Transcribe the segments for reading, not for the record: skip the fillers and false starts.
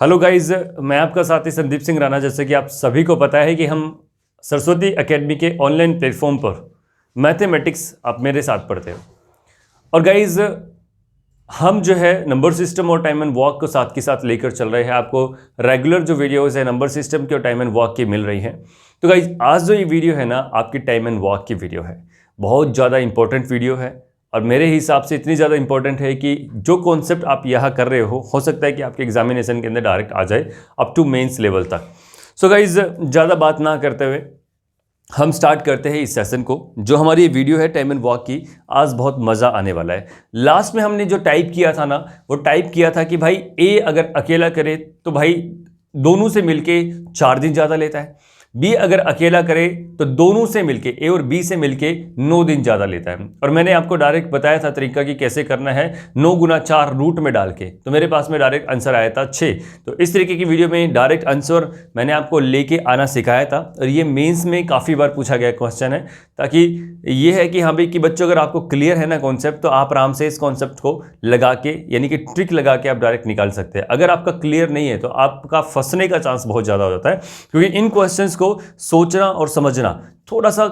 Hello guys, मैं आपका साथी संदीप सिंह राणा। जैसे कि आप सभी को पता है कि हम सरस्वती एकेडमी के ऑनलाइन प्लेटफॉर्म पर मैथमेटिक्स आप मेरे साथ पढ़ते हो। और गाइज, हम जो है नंबर सिस्टम और टाइम एंड वॉक को साथ के साथ लेकर चल रहे हैं। आपको रेगुलर जो वीडियोस है नंबर सिस्टम की और टाइम एंड वॉक की मिल रही हैं। तो गाइज, आज जो ये वीडियो है ना, आपकी टाइम एंड वॉक की वीडियो है। बहुत ज़्यादा इंपॉर्टेंट वीडियो है और मेरे हिसाब से इतनी ज़्यादा इंपॉर्टेंट है कि जो कॉन्सेप्ट आप यहाँ कर रहे हो सकता है कि आपके एग्जामिनेशन के अंदर डायरेक्ट आ जाए अप टू मेंस लेवल तक। सो गाइज, ज़्यादा बात ना करते हुए हम स्टार्ट करते हैं इस सेशन को। जो हमारी ये वीडियो है टाइम एंड वॉक की, आज बहुत मज़ा आने वाला है। लास्ट में हमने जो टाइप किया था ना, वो टाइप किया था कि भाई ए अगर अकेला करे तो भाई दोनों से मिलके 4 दिन ज़्यादा लेता है। बी अगर अकेला करे तो दोनों से मिलके, ए और बी से मिलके 9 दिन ज़्यादा लेता है। और मैंने आपको डायरेक्ट बताया था तरीका कि कैसे करना है, 9 गुना 4 रूट में डाल के। तो मेरे पास में डायरेक्ट आंसर आया था 6। तो इस तरीके की वीडियो में डायरेक्ट आंसर मैंने आपको लेके आना सिखाया था। और ये मेंस में काफ़ी बार पूछा गया क्वेश्चन है, ताकि ये है कि हाँ भाई कि बच्चों अगर आपको क्लियर है ना कॉन्सेप्ट, तो आप आराम से इस कॉन्सेप्ट को लगा के, यानी कि ट्रिक लगा के आप डायरेक्ट निकाल सकते हैं। अगर आपका क्लियर नहीं है तो आपका फंसने का चांस बहुत ज़्यादा हो जाता है, क्योंकि इन क्वेश्चंस को सोचना और समझना थोड़ा सा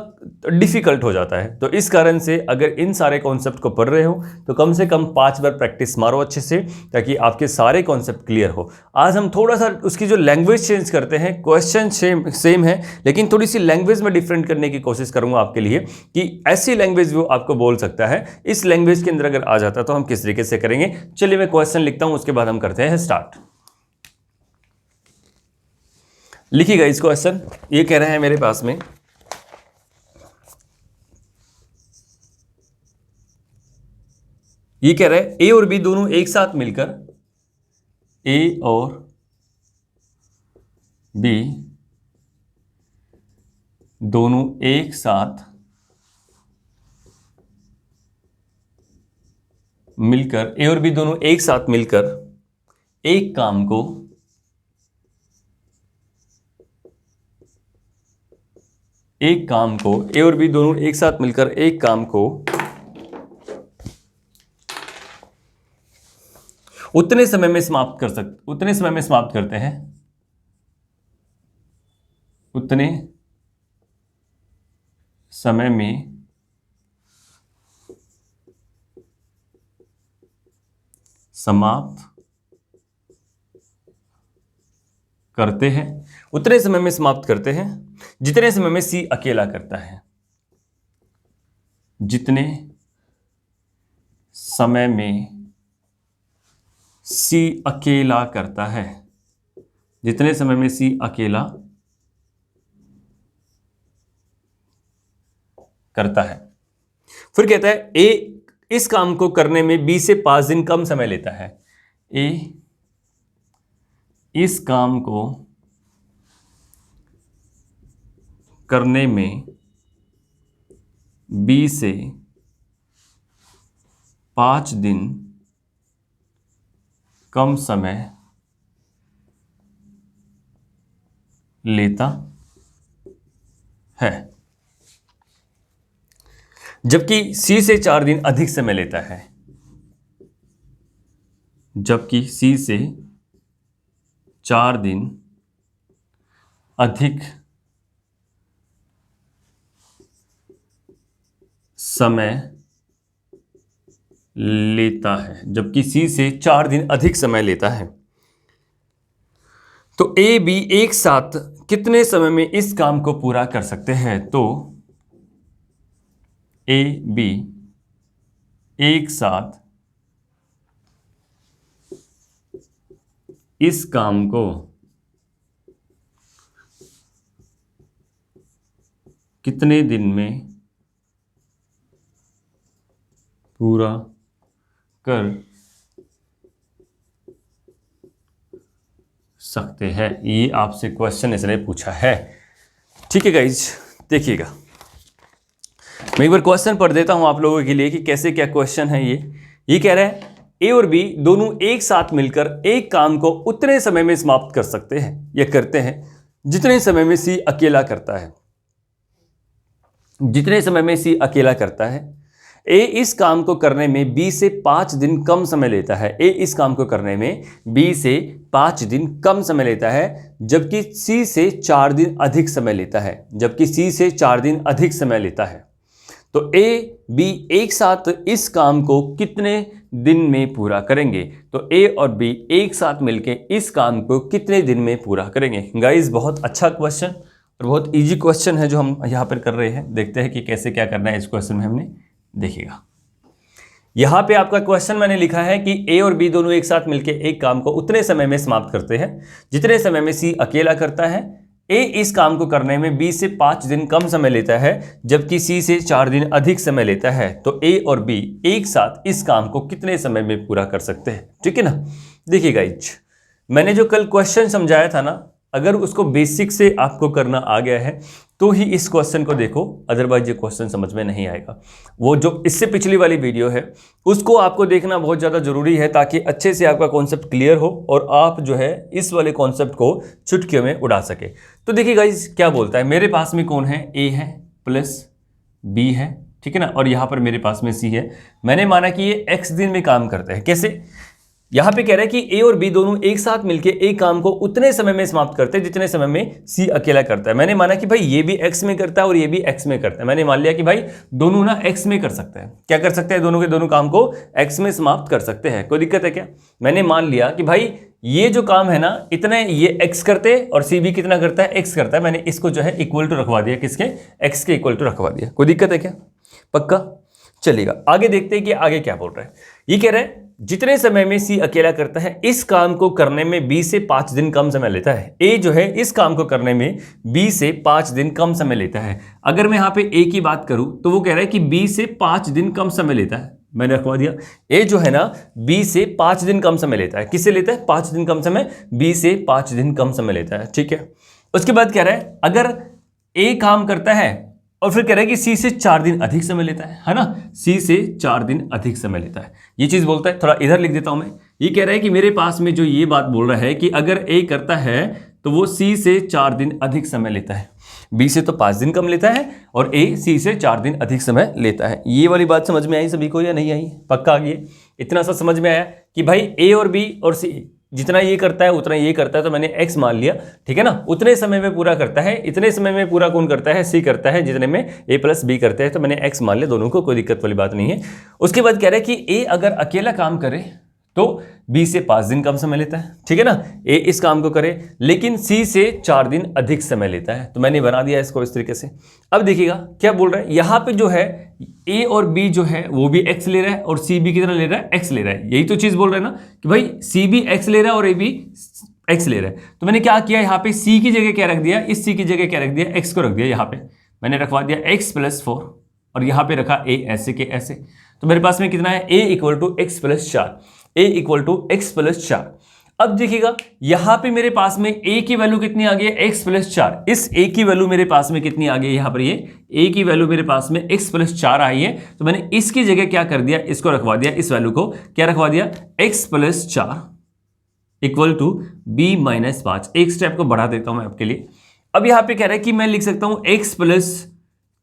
डिफिकल्ट हो जाता है। तो इस कारण से अगर इन सारे कॉन्सेप्ट को पढ़ रहे हो तो कम से कम 5 बार प्रैक्टिस मारो अच्छे से, ताकि आपके सारे कॉन्सेप्ट क्लियर हो। आज हम थोड़ा सा उसकी जो लैंग्वेज चेंज करते हैं। क्वेश्चन सेम है, लेकिन थोड़ी सी लैंग्वेज में डिफरेंट करने की कोशिश करूंगा आपके लिए, कि ऐसी लैंग्वेज वो आपको बोल सकता है। इस लैंग्वेज के अंदर अगर आ जाता तो हम किस तरीके से करेंगे। चलिए मैं क्वेश्चन लिखता हूं, उसके बाद हम करते हैं स्टार्ट। लिखिएगा इस क्वेश्चन। ये कह रहे हैं मेरे पास में, ये कह रहा है ए और बी दोनों एक साथ मिलकर, ए और बी दोनों एक साथ मिलकर, ए और बी दोनों एक साथ मिलकर एक काम को ए और बी दोनों एक साथ मिलकर एक काम को उतने समय में समाप्त करते हैं, उतने समय में समाप्त करते हैं, उतने समय में समाप्त करते हैं जितने समय में सी अकेला करता है, जितने समय में सी अकेला करता है, जितने समय में सी अकेला करता है। फिर कहता है ए इस काम को करने में बी से 5 दिन कम समय लेता है। ए इस काम को करने में बी से 5 दिन कम समय लेता है, जबकि सी से 4 दिन अधिक समय लेता है। जबकि सी से 4 दिन अधिक समय लेता है, जबकि सी से 4 दिन अधिक समय लेता है। तो ए बी एक साथ कितने समय में इस काम को पूरा कर सकते हैं? तो ए बी एक साथ इस काम को कितने दिन में पूरा कर सकते हैं? ये आपसे क्वेश्चन इसने पूछा है। ठीक है गाइज, देखिएगा मैं एक बार क्वेश्चन पढ़ देता हूं आप लोगों के लिए कि कैसे क्या क्वेश्चन है। ये कह रहा है ए और बी दोनों एक साथ मिलकर एक काम को उतने समय में समाप्त कर सकते हैं या करते हैं जितने समय में सी अकेला करता है। जितने समय में सी अकेला करता है। ए इस काम को करने में बी से 5 दिन कम समय लेता है। ए इस काम को करने में बी से 5 दिन कम समय लेता है, जबकि सी से 4 दिन अधिक समय लेता है। जबकि सी से 4 दिन अधिक समय लेता है। तो ए बी एक साथ इस काम को कितने दिन में पूरा करेंगे? तो ए और बी एक साथ मिलकर इस काम को कितने दिन में पूरा करेंगे? गाइस बहुत अच्छा क्वेश्चन और बहुत इजी क्वेश्चन है जो हम यहाँ पर कर रहे हैं। देखते हैं कि कैसे क्या करना है इस क्वेश्चन में, हमने देखिएगा। यहाँ पे आपका क्वेश्चन मैंने लिखा है कि ए और बी दोनों एक साथ मिलकर एक काम को उतने समय में समाप्त करते हैं जितने समय में सी अकेला करता है। ए इस काम को करने में बी से 5 दिन कम समय लेता है, जबकि सी से 4 दिन अधिक समय लेता है। तो ए और बी एक साथ इस काम को कितने समय में पूरा कर सकते हैं? ठीक है ना। देखिए गाइज, मैंने जो कल क्वेश्चन समझाया था ना, अगर उसको बेसिक से आपको करना आ गया है तो ही इस क्वेश्चन को देखो, अदरवाइज ये क्वेश्चन समझ में नहीं आएगा। वो जो इससे पिछली वाली वीडियो है उसको आपको देखना बहुत ज़्यादा जरूरी है, ताकि अच्छे से आपका कॉन्सेप्ट क्लियर हो और आप जो है इस वाले कॉन्सेप्ट को चुटकियों में उड़ा सके। तो देखिए गाइज क्या बोलता है, मेरे पास में कौन है? ए है प्लस बी है, ठीक है ना, और यहाँ पर मेरे पास में सी है। मैंने माना कि ये x दिन में काम करते हैं। कैसे? यहाँ पे कह रहा है कि ए और बी दोनों एक साथ मिलके एक काम को उतने समय में समाप्त करते हैं जितने समय में सी अकेला करता है। मैंने माना कि भाई ये भी x में करता है और ये भी x में करता है। मैंने मान लिया कि भाई दोनों ना x में कर सकते हैं। क्या कर सकते हैं? दोनों के दोनों काम को x में समाप्त कर सकते हैं। कोई दिक्कत है क्या? मैंने मान लिया कि भाई ये जो काम है ना, इतने ये x करते और सी भी कितना करता है? x करता है। मैंने इसको जो है इक्वल टू रखवा दिया, किसके? x के इक्वल टू रखवा दिया। कोई दिक्कत है क्या? पक्का? चलेगा, आगे देखते हैं कि आगे क्या बोल रहा है। ये कह रहा है जितने समय में सी अकेला करता है इस काम को करने में बी से 5 दिन कम समय लेता है। ए जो है इस काम को करने में बी से 5 दिन कम समय लेता है। अगर मैं यहाँ पे ए की बात करूं तो वो कह रहा है कि बी से 5 दिन कम समय लेता है। मैंने रखवा दिया ए जो है ना बी से 5 दिन कम समय लेता है। किससे लेता है? 5 दिन कम समय, बी से 5 दिन कम समय लेता है। ठीक है, उसके बाद कह रहा है अगर ए काम करता है और फिर कह रहा है कि सी से 4 दिन अधिक समय लेता है ना, सी से 4 दिन अधिक समय लेता है। ये चीज बोलता है, थोड़ा इधर लिख देता हूं मैं। ये कह रहा है कि मेरे पास में जो ये बात बोल रहा है कि अगर ए करता है तो वो सी से 4 दिन अधिक समय लेता है। बी से तो 5 दिन कम लेता है और ए सी से 4 दिन अधिक समय लेता है। ये वाली बात समझ में आई सभी को या नहीं आई? पक्का आ गई? इतना सा समझ में आया कि भाई ए और बी और सी जितना ये करता है उतना ये करता है, तो मैंने x मान लिया। ठीक है ना, उतने समय में पूरा करता है। इतने समय में पूरा कौन करता है? सी करता है, जितने में a प्लस बी करते हैं, तो मैंने x मान लिया दोनों को। कोई दिक्कत वाली बात नहीं है। उसके बाद कह रहा है कि a अगर अकेला काम करे तो b से 5 दिन कम समय लेता है। ठीक है ना, a इस काम को करे लेकिन c से 4 दिन अधिक समय लेता है। तो मैंने बना दिया इसको इस तरीके से। अब देखिएगा क्या बोल रहा है, यहाँ पे जो है a और b जो है वो भी x ले रहा है और c भी कितना ले रहा है? x ले रहा है। यही तो चीज बोल रहा है ना कि भाई c भी x ले रहा है और a भी x ले रहा है। तो मैंने क्या किया, यहाँ पे c की जगह क्या रख दिया? इस c की जगह क्या रख दिया? x को रख दिया। यहाँ पे मैंने रखवा दिया x प्लस 4 और यहाँ पे रखा a ऐसे के ऐसे। तो मेरे पास में कितना है? a equal to X plus 4, a equal to X plus 4। अब देखिएगा यहाँ पे मेरे पास में a की वैल्यू कितनी आ गई है? x plus 4। इस a की वैल्यू मेरे पास में कितनी आ गई है? यहाँ पर ये a की वैल्यू मेरे पास में x प्लस 4 आई है। तो मैंने इसकी जगह क्या कर दिया? इसको रखवा दिया, इस वैल्यू को क्या रखवा दिया? x plus 4 equal to b minus 5। एक स्टेप को बढ़ा देता हूं मैं आपके लिए। अब यहाँ पे कह रहा है कि मैं लिख सकता हूं x plus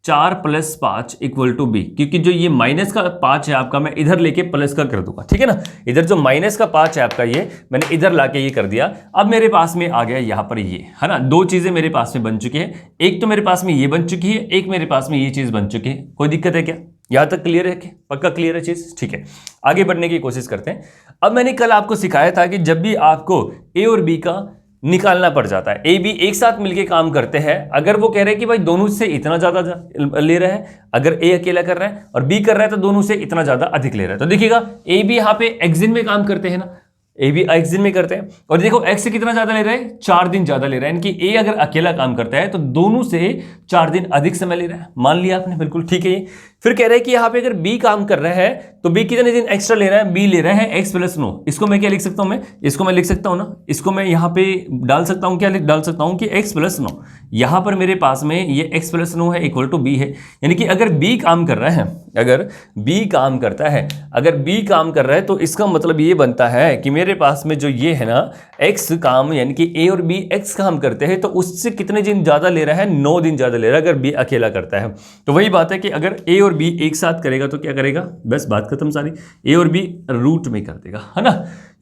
4 plus 5 equal to b, क्योंकि जो ये माइनस का 5 है आपका मैं इधर लेके प्लस का कर दूंगा। ठीक है ना, इधर जो माइनस का 5 है आपका ये मैंने इधर लाके ये कर दिया। अब मेरे पास में आ गया यहाँ पर ये, है ना, दो चीजें मेरे पास में बन चुकी है। एक तो मेरे पास में ये बन चुकी है, एक मेरे पास में ये चीज बन चुकी है। कोई दिक्कत है क्या? यहां तक क्लियर है क्या? पक्का क्लियर है चीज? ठीक है, आगे बढ़ने की कोशिश करते हैं। अब मैंने कल आपको सिखाया था कि जब भी आपको ए और बी का निकालना पड़ जाता है, ए बी एक साथ मिलके काम करते हैं, अगर वो कह रहे हैं कि भाई दोनों से इतना ज्यादा ले रहा है, अगर ए अकेला कर रहा है और बी कर रहा है तो दोनों से इतना ज्यादा अधिक ले रहा है। तो देखिएगा ए बी यहाँ पे एक्सिन में काम करते हैं ना, ए बी एक्सिन में करते हैं और देखो एक्स से कितना ज्यादा ले रहा है? 4 दिन ज्यादा ले रहा है। यानी कि ए अगर अकेला काम करता है तो दोनों से 4 दिन अधिक समय ले रहा है। मान लिया आपने, बिल्कुल ठीक है। ये फिर कह रहा है कि यहाँ पे अगर बी काम कर रहा है तो बी कितने दिन एक्स्ट्रा ले रहा है? बी ले रहा है एक्स प्लस 9। इसको मैं क्या लिख सकता हूं? इसको मैं लिख सकता हूं ना, इसको मैं यहाँ पे डाल सकता हूं, क्या डाल सकता हूं कि एक्स प्लस 9। यहाँ पर मेरे पास में ये एक्स प्लस 9 है इक्वल टू बी है। यानी कि अगर बी काम कर रहा है, अगर बी काम करता है, अगर बी काम कर रहा है तो इसका मतलब ये बनता है कि मेरे पास में जो ये है ना एक्स काम, यानी कि ए और बी एक्स काम करते हैं तो उससे कितने दिन ज्यादा ले रहा है? 9 दिन ज्यादा ले रहा है अगर बी अकेला करता है। तो वही बात है कि अगर ए और बी एक साथ करेगा तो क्या करेगा, बस बात खत्म सारी। ए और बी रूट में कर देगा, है ना।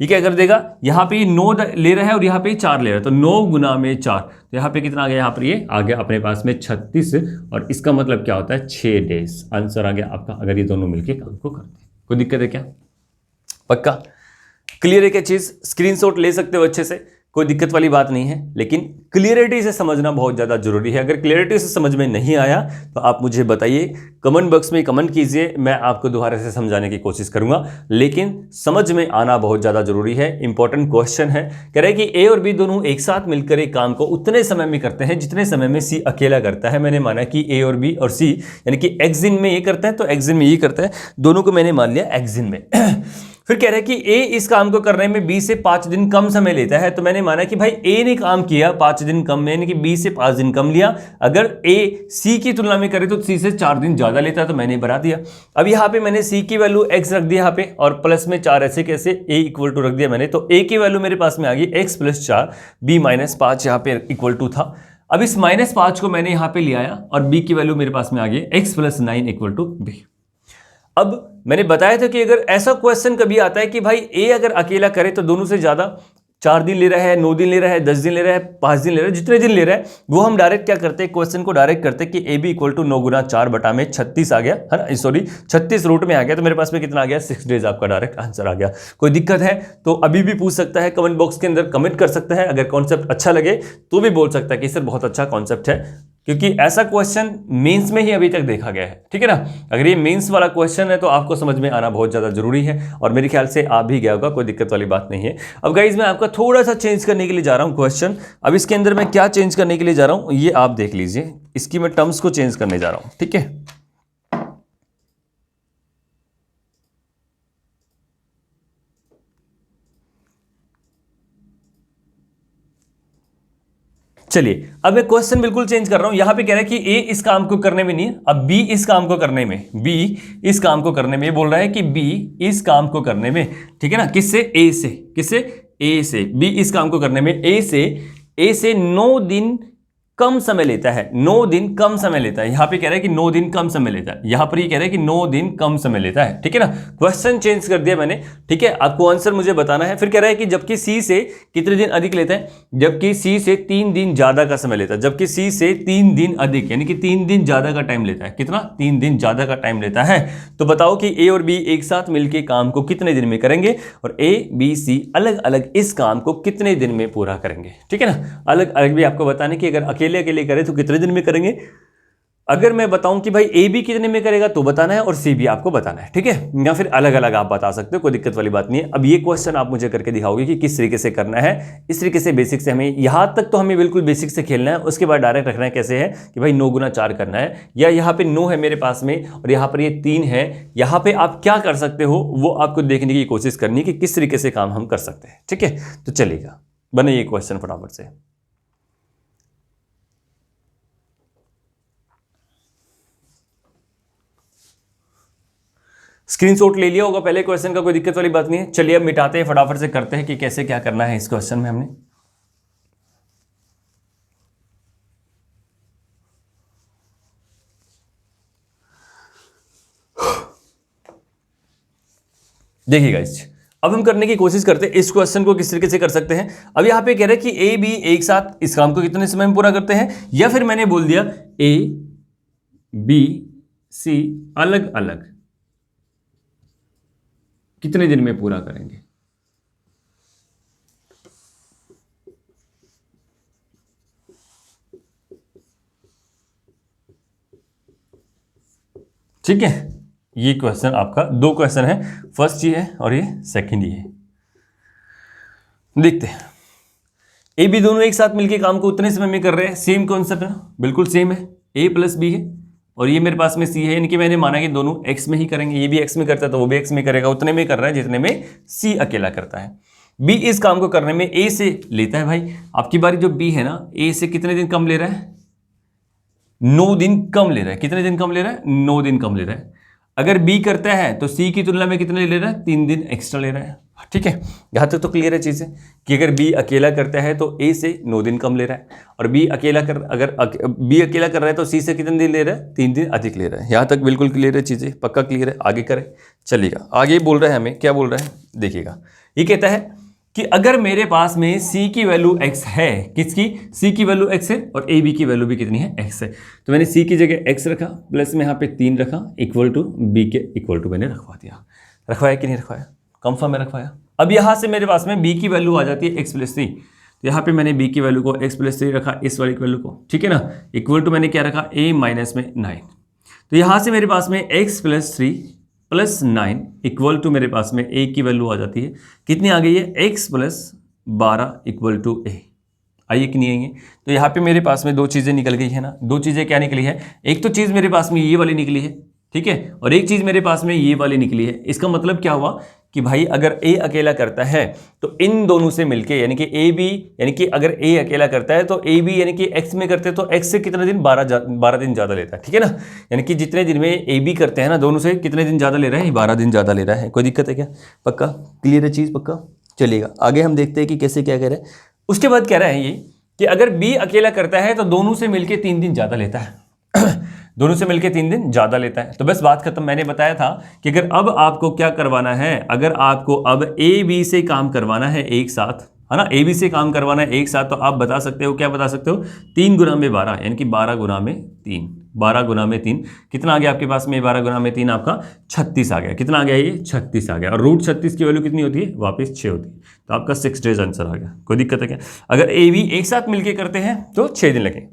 ये क्या कर देगा, यहाँ पे 9 ले रहा है और यहाँ पे 4 ले रहा है, तो 9 गुना में 4, तो यहाँ पे कितना आ गया, यहाँ पर ये आ गया अपने पास में 36, और इसका मतलब क्या होता है 6 डेज। आंसर आ गया आपका, अगर ये दोनों मिलके काम को करते हैं। कोई दिक्कत है क्या, पक्का क्लियर है क्या चीज़? स्क्रीनशॉट ले सकते हो अच्छे से, कोई दिक्कत वाली बात नहीं है, लेकिन क्लियरिटी से समझना बहुत ज़्यादा जरूरी है। अगर क्लियरिटी से समझ में नहीं आया तो आप मुझे बताइए, कमेंट बॉक्स में कमेंट कीजिए, मैं आपको दोबारा से समझाने की कोशिश करूंगा, लेकिन समझ में आना बहुत ज़्यादा जरूरी है। इंपॉर्टेंट क्वेश्चन है, कह रहे हैं कि ए और बी दोनों एक साथ मिलकर एक काम को उतने समय में करते हैं जितने समय में सी अकेला करता है। मैंने माना कि ए और बी और सी यानी कि एक्स दिन में ये करता है तो एक्स दिन में ये करता है, दोनों को मैंने मान लिया एक्स दिन में। फिर कह रहे हैं कि ए इस काम को करने में बी से 5 दिन कम समय लेता है, तो मैंने माना कि भाई ए ने काम किया 5 दिन कम में, यानी कि बी से 5 दिन कम लिया। अगर ए सी की तुलना में करे तो सी से 4 दिन ज्यादा लेता है, तो मैंने बना दिया। अब यहाँ पे मैंने सी की वैल्यू एक्स रख दिया यहाँ पे, और प्लस में 4 ऐसे कैसे ए इक्वल टू रख दिया मैंने, तो ए की वैल्यू मेरे पास में आ गई एक्स प्लस 4, बी माइनस 5 यहाँ पे इक्वल टू था। अब इस -5 को मैंने यहाँ पे ले आया और बी की वैल्यू मेरे पास में आ गई x plus 9 equal to b. अब मैंने बताया था कि अगर ऐसा क्वेश्चन कभी आता है कि भाई ए अगर अकेला करे तो दोनों से ज्यादा 4 दिन ले रहा है, 9 दिन ले रहा है, 10 दिन ले रहा है, 5 दिन ले रहा है, जितने दिन ले रहा है वो हम डायरेक्ट क्या करते हैं, क्वेश्चन को डायरेक्ट करते हैं कि ए बी इक्वल टू 9 गुना 4 बटा में 36 आ गया, है ना, सॉरी 36 रूट में आ गया, तो मेरे पास में कितना आ गया 6 डेज, आपका डायरेक्ट आंसर आ गया। कोई दिक्कत है तो अभी भी पूछ सकता है, कमेंट बॉक्स के अंदर कमेंट कर सकता है। अगर कॉन्सेप्ट अच्छा लगे तो भी बोल सकता है कि सर बहुत अच्छा कॉन्सेप्ट है, क्योंकि ऐसा क्वेश्चन मेंस में ही अभी तक देखा गया है, ठीक है ना। अगर ये मेंस वाला क्वेश्चन है तो आपको समझ में आना बहुत ज़्यादा जरूरी है, और मेरे ख्याल से आ भी गया होगा, कोई दिक्कत वाली बात नहीं है। अब गाइज मैं आपका थोड़ा सा चेंज करने के लिए जा रहा हूँ क्वेश्चन। अब इसके अंदर मैं क्या चेंज करने के लिए जा रहा हूँ ये आप देख लीजिए, इसकी मैं टर्म्स को चेंज करने जा रहा हूँ, ठीक है। चलिए अब मैं क्वेश्चन बिल्कुल चेंज कर रहा हूं। यहां पे कह रहा है कि ए इस काम को करने में नहीं है, अब बी इस काम को करने में, बी इस काम को करने में, ये बोल रहा है कि बी इस काम को करने में, ठीक है ना, किससे, ए से, किससे, ए से, बी इस काम को करने में ए से 9 दिन कम समय लेता है, 9 दिन कम समय लेता है। यहां पे कह रहा है कि 9 दिन कम समय लेता है, यहां पर ये कह रहा है कि 9 दिन कम समय लेता है, ठीक है ना। क्वेश्चन चेंज कर दिया मैंने, ठीक है, आपको आंसर मुझे बताना है। फिर कह रहा है कि जबकि सी से कितने दिन अधिक लेता है, जबकि सी से 3 दिन ज्यादा का समय लेता है, जबकि सी से 3 दिन अधिक यानी कि 3 दिन ज्यादा का टाइम लेता है। कितना, 3 दिन ज्यादा का टाइम लेता है। तो बताओ कि ए और बी एक साथ मिलकर काम को कितने दिन में करेंगे, और ए बी सी अलग अलग इस काम को कितने दिन में पूरा करेंगे, ठीक है ना। अलग अलग भी आपको बताने कि अगर अकेले अकेले करें तो कितने दिन में करेंगे, अगर मैं बताऊं कि भाई ए बी कितने में करेगा तो बताना है, और सी भी आपको बताना है, ठीक है, या फिर अलग अलग आप बता सकते हो, कोई दिक्कत वाली बात नहीं है। अब ये क्वेश्चन आप मुझे करके दिखाओगे कि किस तरीके से करना है। इस तरीके से बेसिक से हमें यहां तक तो हमें बिल्कुल बेसिक से खेलना है, उसके बाद डायरेक्ट रखना है कैसे है कि भाई 9 गुना 4 करना है, या यहाँ पे 9 है मेरे पास में और यहाँ पर ये 3 है, यहाँ पे आप क्या कर सकते हो वो आपको देखने की कोशिश करनी है कि किस तरीके से काम हम कर सकते हैं, ठीक है। तो चलेगा, बने ये क्वेश्चन फटाफट से। स्क्रीनशॉट ले लिया होगा पहले क्वेश्चन का, कोई दिक्कत वाली बात नहीं है। चलिए अब मिटाते हैं, फटाफट से करते हैं कि कैसे क्या करना है इस क्वेश्चन में हमने। देखिएगा इस, अब हम करने की कोशिश करते हैं इस क्वेश्चन को किस तरीके से कर सकते हैं। अब यहां पे कह रहे हैं कि ए बी एक साथ इस काम को कितने समय में पूरा करते हैं, या फिर मैंने बोल दिया ए बी सी अलग अलग कितने दिन में पूरा करेंगे। ठीक है, ये क्वेश्चन आपका, 2 क्वेश्चन है, फर्स्ट ये है और ये सेकंड ये है। देखते हैं, ए बी दोनों एक साथ मिलके काम को उतने समय में कर रहे हैं, सेम कॉन्सेप्ट है ना, बिल्कुल सेम है, ए प्लस बी है और ये मेरे पास में सी है, यानी कि मैंने माना कि दोनों एक्स में ही करेंगे, ये भी एक्स में करता है तो वो भी एक्स में करेगा, उतने में कर रहा है जितने में सी अकेला करता है। बी इस काम को करने में ए से लेता है, भाई आपकी बारी जो बी है ना, ए से कितने दिन कम ले रहा है, 9 दिन कम ले रहा है। कितने दिन कम ले रहा है, 9 दिन कम ले रहा है। अगर बी करता है तो सी की तुलना में कितने ले रहा है, 3 दिन एक्स्ट्रा ले रहा है। ठीक है, यहाँ तक तो क्लियर है चीज़ें कि अगर बी अकेला करता है तो ए से 9 दिन कम ले रहा है, और बी अकेला कर बी अकेला कर रहा है तो सी से कितने दिन ले रहा है, 3 दिन अधिक ले रहा है। यहाँ तक बिल्कुल क्लियर है चीज़ें, पक्का क्लियर है। आगे करें, चलिएगा आगे बोल रहा है हमें, क्या बोल रहा है देखिएगा। ये कहता है कि अगर मेरे पास में c की वैल्यू x है, किसकी, c की वैल्यू x है और ab की वैल्यू भी कितनी है, x है, तो मैंने c की जगह x रखा, प्लस में यहाँ पे 3 रखा, इक्वल टू b के इक्वल टू मैंने रखवा दिया। रखवाया कि नहीं रखवाया, कंफर्म में रखवाया। अब यहाँ से मेरे पास में b की वैल्यू आ जाती है x प्लस 3, तो यहाँ पे मैंने b की वैल्यू को x प्लस 3 रखा, इस वाली वैल्यू को, ठीक है ना, इक्वल टू मैंने क्या रखा, a माइनस में 9। तो यहाँ से मेरे पास में x plus 3 plus 9 equal to मेरे पास में a की वैल्यू आ जाती है, कितनी आ गई है, x plus 12 equal to a। आइए कि नहीं आइए, तो यहाँ पे मेरे पास में दो चीज़ें निकल गई है ना, दो चीज़ें क्या निकली है, एक तो चीज़ मेरे पास में ये वाली निकली है, ठीक है, और एक चीज़ मेरे पास में ये वाली निकली है। इसका मतलब क्या हुआ कि भाई अगर a अकेला करता है तो इन दोनों से मिलके, यानी कि ए बी, यानी कि अगर a अकेला करता है तो ए बी यानी कि x में करते हैं तो x से कितने दिन, 12 दिन ज़्यादा लेता है, ठीक है ना, यानी कि जितने दिन में ए बी करते हैं ना, दोनों से कितने दिन ज़्यादा ले रहा है, 12 दिन ज़्यादा ले रहा है। कोई दिक्कत है क्या, पक्का क्लियर है चीज़, पक्का। चलिएगा आगे हम देखते हैं कि कैसे क्या कह रहे हैं। उसके बाद कह रहा है ये कि अगर बी अकेला करता है तो दोनों से मिलके 3 दिन ज़्यादा लेता है दोनों से मिलके 3 दिन ज़्यादा लेता है। तो बस बात खत्म। मैंने बताया था कि अगर अब आपको क्या करवाना है, अगर आपको अब ए बी से काम करवाना है एक साथ, है ना, ए बी से काम करवाना है एक साथ, तो आप बता सकते हो, क्या बता सकते हो, 3 गुना में 12, यानी कि 12 गुना में 3, 12 गुना में 3 कितना आ गया आपके पास में, 12 गुना में 3 आपका 36 आ गया। कितना आ गया, ये 36 आ गया, और रूट 36 की वैल्यू कितनी होती है, वापस 6 होती है, तो आपका 6 डेज आंसर आ गया। कोई दिक्कत है क्या, अगर ए बी एक साथ मिलके करते हैं तो 6 दिन लगे,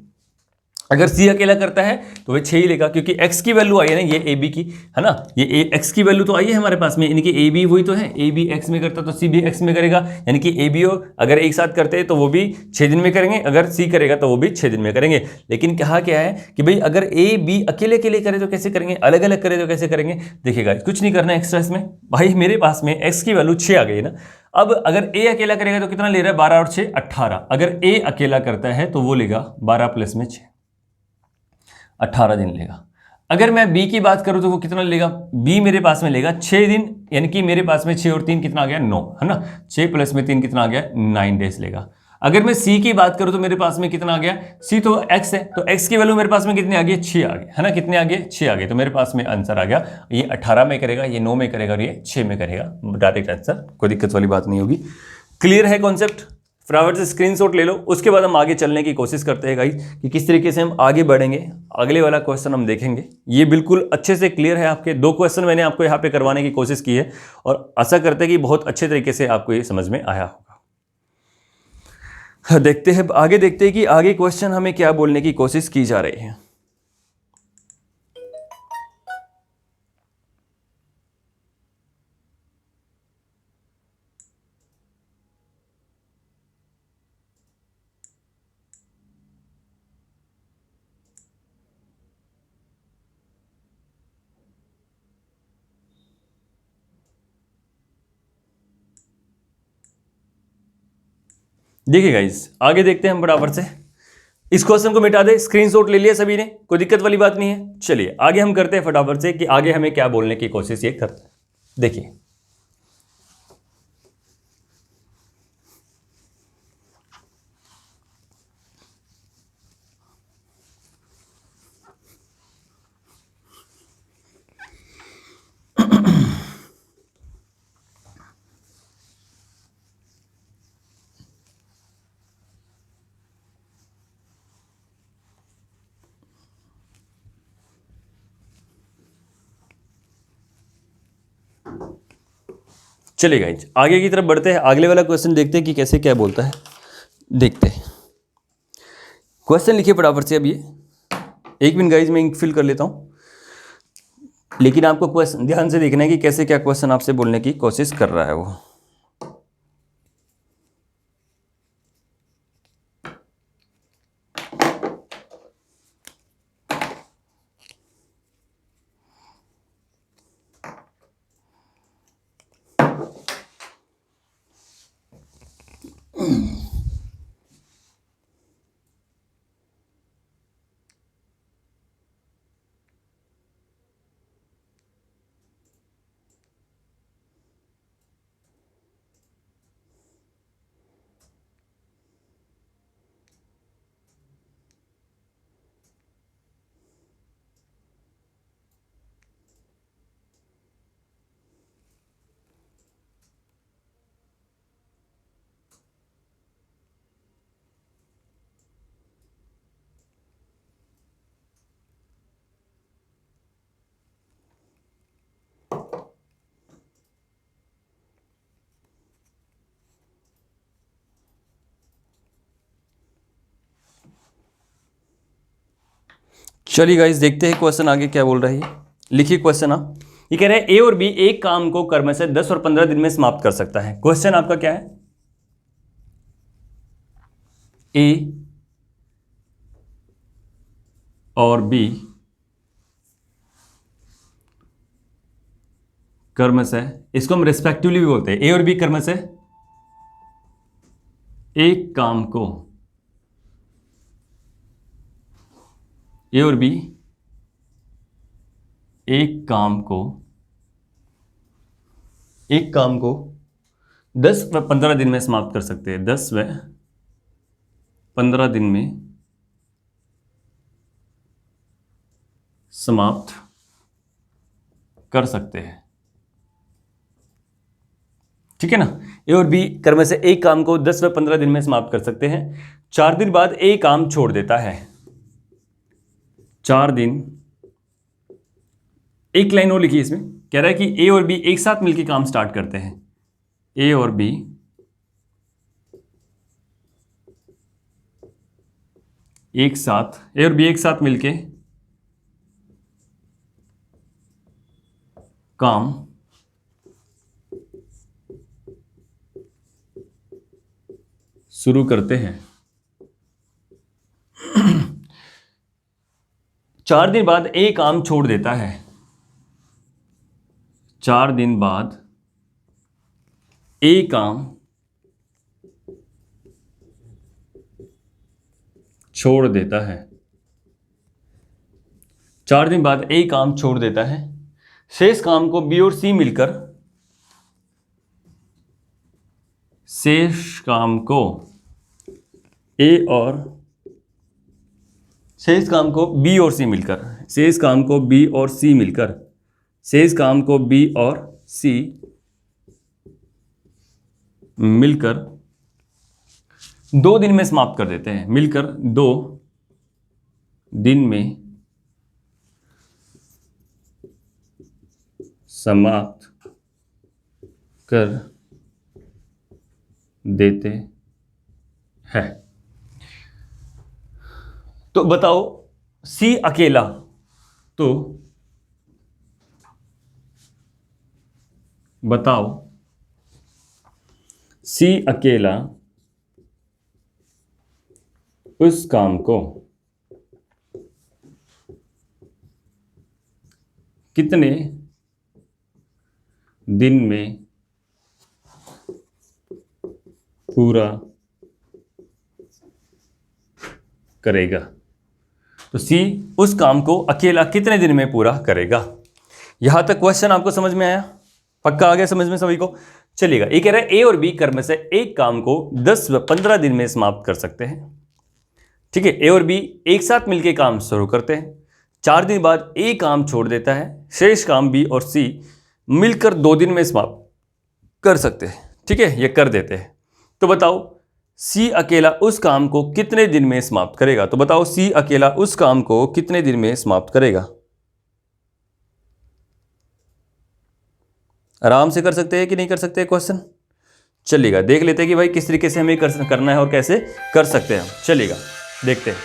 अगर सी अकेला करता है तो वह 6 ही लेगा, क्योंकि x की वैल्यू आई है ना, ये ए बी की, है ना, ये x की वैल्यू तो आई है हमारे पास में, यानी कि ए बी वही तो है, ए बी एक्स में करता तो सी भी एक्स में करेगा, यानी कि ए बी अगर एक साथ करते हैं तो वो भी 6 दिन में करेंगे, अगर सी करेगा तो वो भी 6 दिन में करेंगे। लेकिन कहा क्या है कि भाई अगर ए बी अकेले अकेले करे तो कैसे करेंगे, अलग अलग करे तो कैसे करेंगे। देखिएगा कुछ नहीं करना एक्स्ट्रा इसमें, भाई मेरे पास में x की वैल्यू 6 आ गई ना। अब अगर a अकेला करेगा तो कितना ले रहा है, 12 और 6 18, अगर a अकेला करता है तो वो लेगा 12 प्लस में 6, 18 दिन लेगा। अगर मैं b की बात करूं तो वो कितना लेगा, b मेरे पास में लेगा 6 दिन, यानी कि मेरे पास में 6 और 3 कितना आ गया, 9, है ना, 6 प्लस में 3 कितना आ गया, 9 डेज लेगा। अगर मैं c की बात करूं तो मेरे पास में कितना आ गया, c तो x है, तो x की वैल्यू मेरे पास में कितनी आ गई, 6 आ गई, है ना, कितने आ गए, 6 आ गए, तो मेरे पास में आंसर आ गया, ये 18 में करेगा, ये 9 में करेगा और ये 6 में करेगा, डायरेक्ट आंसर, कोई दिक्कत वाली बात नहीं होगी। क्लियर है कॉन्सेप्ट, फटाफट से स्क्रीनशॉट ले लो। उसके बाद हम आगे चलने की कोशिश करते हैं गाइस कि किस तरीके से हम आगे बढ़ेंगे। अगले वाला क्वेश्चन हम देखेंगे, ये बिल्कुल अच्छे से क्लियर है। आपके 2 क्वेश्चन मैंने आपको यहाँ पे करवाने की कोशिश की है और आशा करते हैं कि बहुत अच्छे तरीके से आपको ये समझ में आया होगा। देखते हैं आगे, देखते हैं कि आगे क्वेश्चन हमें क्या बोलने की कोशिश की जा रही है। देखिए गाइस आगे देखते हैं हम फटाफट से। इस क्वेश्चन को मिटा दे, स्क्रीनशॉट ले लिया सभी ने, कोई दिक्कत वाली बात नहीं है। चलिए आगे हम करते हैं फटाफट से कि आगे हमें क्या बोलने की कोशिश ये करते हैं। देखिए चलिए गाइस आगे की तरफ बढ़ते हैं, अगले वाला क्वेश्चन देखते हैं कि कैसे क्या बोलता है। देखते हैं क्वेश्चन, लिखिए फटाफट से। अब ये 1 मिनट गाइस मैं इंक फिल कर लेता हूं, लेकिन आपको क्वेश्चन ध्यान से देखना है कि कैसे क्या क्वेश्चन आपसे बोलने की कोशिश कर रहा है वो। चलिए गाइस देखते हैं क्वेश्चन आगे क्या बोल रही है। लिखिए क्वेश्चन आप। ये कह रहे हैं ए और बी एक काम को क्रम से 10 और 15 दिन में समाप्त कर सकता है। क्वेश्चन आपका क्या है? ए और बी क्रम से, इसको हम रिस्पेक्टिवली भी बोलते हैं। ए और बी क्रम से एक काम को, ए और बी एक काम को 10 व 15 दिन में समाप्त कर सकते हैं। 10 व 15 दिन में समाप्त कर सकते हैं। ठीक है ना? ए और बी क्रम से एक काम को 10 व 15 दिन में समाप्त कर सकते हैं। 4 दिन बाद ए काम छोड़ देता है। 4 दिन, एक लाइन और लिखी इसमें, कह रहा है कि ए और बी एक साथ मिलकर काम स्टार्ट करते हैं। ए और बी एक साथ मिलके काम शुरू करते हैं। 4 दिन बाद ए काम छोड़ देता है। 4 दिन बाद ए काम छोड़ देता है। 4 दिन बाद ए काम छोड़ देता है। शेष काम को बी और सी मिलकर, शेष काम को बी और सी मिलकर 2 दिन में समाप्त कर देते हैं। मिलकर 2 दिन में समाप्त कर देते हैं। तो बताओ सी अकेला, तो बताओ सी अकेला उस काम को कितने दिन में पूरा करेगा। तो सी उस काम को अकेला कितने दिन में पूरा करेगा। यहां तक क्वेश्चन आपको समझ में आया? पक्का आ गया समझ में सभी को? चलिएगा, ये कह रहा है ए और बी क्रम से एक काम को 10 व 15 दिन में समाप्त कर सकते हैं। ठीक है, ए और बी एक साथ मिलकर काम शुरू करते हैं। 4 दिन बाद ए काम छोड़ देता है। शेष काम बी और सी मिलकर 2 दिन में समाप्त कर सकते हैं। ठीक है, ये कर देते हैं। तो बताओ सी अकेला उस काम को कितने दिन में समाप्त करेगा। तो बताओ सी अकेला उस काम को कितने दिन में समाप्त करेगा। आराम से कर सकते हैं कि नहीं कर सकते क्वेश्चन? चलिएगा देख लेते हैं कि भाई किस तरीके से हमें करना है और कैसे कर सकते हैं। चलिएगा देखते हैं।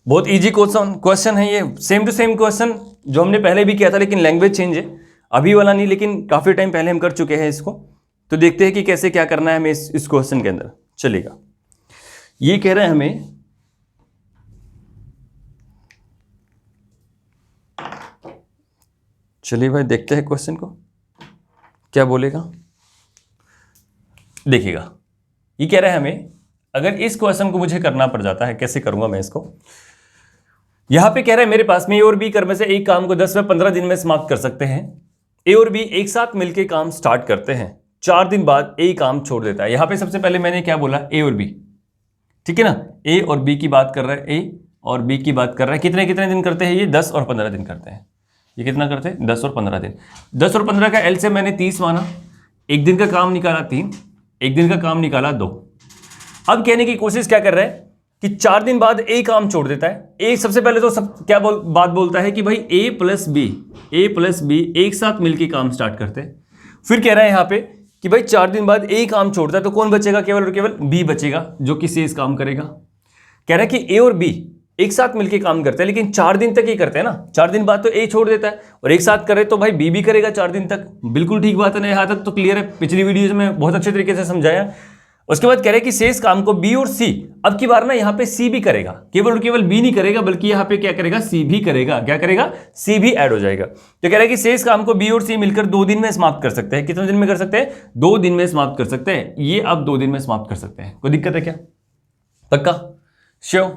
बहुत इजी क्वेश्चन है ये, सेम टू सेम क्वेश्चन जो हमने पहले भी किया था, लेकिन लैंग्वेज चेंज है। अभी वाला नहीं, लेकिन काफी टाइम पहले हम कर चुके हैं इसको। तो देखते हैं कि कैसे क्या करना है हमें इस क्वेश्चन के अंदर। चलिएगा, ये कह रहे हैं हमें चलिए भाई देखते हैं क्वेश्चन को क्या बोलेगा। देखिएगा, ये कह रहा है हमें अगर इस क्वेश्चन को मुझे करना पड़ जाता है, कैसे करूंगा मैं इसको। यहां पे कह रहा है मेरे पास में ए और बी क्रम से एक काम को 10 व 15 दिन में समाप्त कर सकते हैं। ए और बी एक साथ मिलकर काम स्टार्ट करते हैं। 4 दिन बाद ए काम छोड़ देता है। यहां पे सबसे पहले मैंने क्या बोला, ए और बी। ठीक है ना, ए और बी की बात कर रहा है, ए और बी की बात कर रहा है। कितने कितने दिन करते हैं ये? 10 और 15 दिन करते हैं। ये कितना करते हैं? 10 और 15 दिन। 10 और 15 का एलसीएम मैंने 30 माना। एक दिन का काम निकाला 3, एक दिन का काम निकाला 2। अब कहने की कोशिश क्या कर रहा है कि 4 दिन बाद ए काम छोड़ देता है। ए सबसे पहले तो क्या बात बोलता है कि भाई ए प्लस बी एक साथ मिलकर काम स्टार्ट करते हैं। फिर कह रहा है यहां पे कि भाई 4 दिन बाद ए काम छोड़ता है, तो कौन बचेगा? केवल और केवल बी बचेगा, जो कि शेष काम करेगा। कह रहा है कि ए और बी एक साथ मिलके काम करते हैं, लेकिन 4 दिन तक ही करते हैं ना, 4 दिन बाद तो ए छोड़ देता है, और एक साथ करे तो भाई बी भी करेगा 4 दिन तक। बिल्कुल ठीक बात है ना, यहाँ तक तो क्लियर है, पिछली वीडियोज में बहुत अच्छे तरीके से समझाया। उसके बाद कह रहे हैं कि शेष काम को बी और सी, अब की बार ना यहाँ पे सी भी करेगा, केवल और केवल बी नहीं करेगा बल्कि यहाँ पे क्या करेगा, सी भी करेगा। क्या करेगा, सी भी ऐड हो जाएगा। तो कह रहा है कि शेष काम को बी और सी मिलकर 2 दिन में समाप्त कर सकते हैं। कितने दिन में कर सकते हैं, 2 दिन में समाप्त कर सकते हैं। ये आप 2 दिन में समाप्त कर सकते हैं। कोई दिक्कत है क्या, पक्का, श्योर,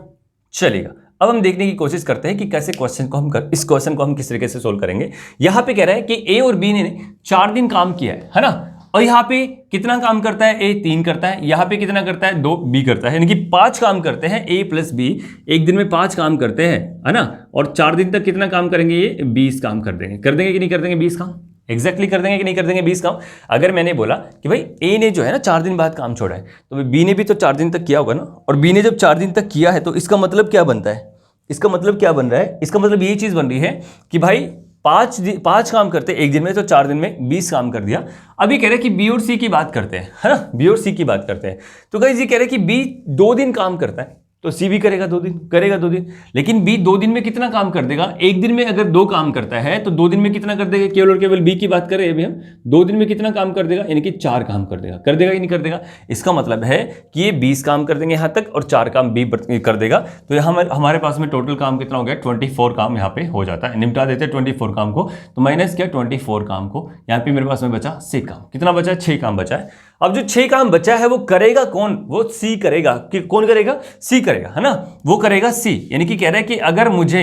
चलेगा। अब हम देखने की कोशिश करते हैं कि कैसे क्वेश्चन को हम इस क्वेश्चन को हम किस तरीके से सोल्व करेंगे। यहां पे कह रहा है कि ए और बी ने 4 दिन काम किया है ना, और यहाँ पे कितना काम करता है, ए 3 करता है, यहाँ पे कितना करता है, 2 बी करता है, यानी कि 5 काम करते हैं ए प्लस बी, एक दिन में 5 काम करते हैं, है ना। और 4 दिन तक कितना काम करेंगे, ये 20 काम कर देंगे कि नहीं कर देंगे 20 काम, एग्जैक्टली कर देंगे कि नहीं कर देंगे 20 काम। अगर मैंने बोला कि भाई ए ने जो है ना 4 दिन बाद काम छोड़ा है, तो बी ने भी तो 4 दिन तक किया होगा ना, और बी ने जब 4 दिन तक किया है तो इसका मतलब क्या बनता है, इसका मतलब क्या बन रहा है, इसका मतलब ये चीज बन रही है कि भाई 5 काम करते एक दिन में, तो 4 दिन में 20 काम कर दिया। अभी कह रहे हैं कि बी और सी की बात करते हैं, है ना, बी और सी की बात करते हैं। तो गाइस ये कह रहे हैं कि बी 2 दिन काम करता है, तो सी भी करेगा 2 दिन, करेगा 2 दिन। लेकिन बी 2 दिन में कितना काम कर देगा, एक दिन में अगर 2 काम करता है तो 2 दिन में कितना कर देगा, केवल और केवल बी की बात करें अभी हम, 2 दिन में कितना काम कर देगा, यानी कि 4 काम कर देगा कि नहीं कर देगा। इसका मतलब है कि ये 20 काम कर देंगे यहां तक, और 4 काम बी कर देगा। तो यहाँ हमारे पास में टोटल काम कितना हो गया, 24 काम यहाँ पे हो जाता है। निपटा देते हैं 24 काम को, तो माइनस किया 24 काम को, यहाँ पे मेरे पास में बचा 6 काम। कितना बचा है, 6 काम बचा है। अब जो 6 काम बचा है वो करेगा कौन, वो सी करेगा। कि कौन करेगा, सी करेगा, है ना, वो करेगा सी। यानी कि कह रहा है कि अगर मुझे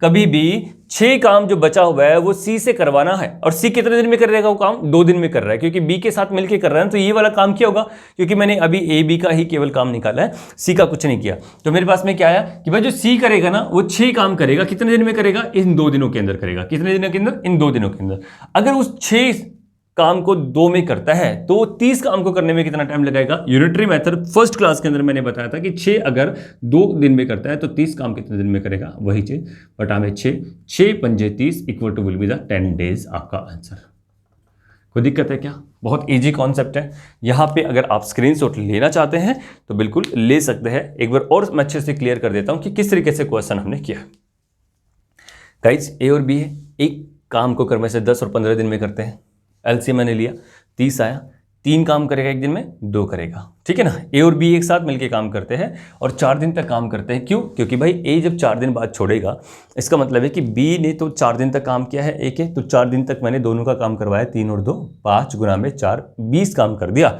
कभी भी 6 काम जो बचा हुआ है वो सी से करवाना है, और सी कितने दिन में कर रहेगा वो काम, 2 दिन में कर रहा है, क्योंकि बी के साथ मिलकर कर रहा है। तो ये वाला काम क्या होगा, क्योंकि मैंने अभी ए बी का ही केवल काम निकाला है, सी का कुछ नहीं किया। तो मेरे पास में क्या आया कि भाई जो सी करेगा ना वो 6 काम करेगा, कितने दिन में करेगा, इन 2 दिनों के अंदर करेगा। कितने दिनों के अंदर, इन 2 दिनों के अंदर। अगर उस 6 काम को 2 में करता है तो 30 काम को करने में कितना टाइम लगाएगा। यूनिटरी मेथड फर्स्ट क्लास के अंदर मैंने बताया था कि 6 अगर 2 दिन में करता है तो 30 काम कितने दिन में करेगा, वही चीज बटा में 6 पंजे 30 equal to will be the 10 days आपका आंसर। कोई दिक्कत है क्या, बहुत इजी कॉन्सेप्ट है। यहाँ पे अगर आप स्क्रीनशॉट लेना चाहते हैं तो बिल्कुल ले सकते हैं। एक बार और मैं अच्छे से क्लियर कर देता हूँ कि किस तरीके से क्वेश्चन हमने किया। गाइस ए और बी है, एक काम को कर्म से 10 और 15 दिन में करते हैं। एलसीएम मैंने लिया, 30 आया, 3 काम करेगा एक दिन में, 2 करेगा, ठीक है ना। ए और बी एक साथ मिलके काम करते हैं और 4 दिन तक काम करते हैं। क्यों, क्योंकि भाई ए जब 4 दिन बाद छोड़ेगा, इसका मतलब है कि बी ने तो 4 दिन तक काम किया है ए के, तो 4 दिन तक मैंने दोनों का काम करवाया, 3 और 2 5 गुना में 4 20 काम कर दिया।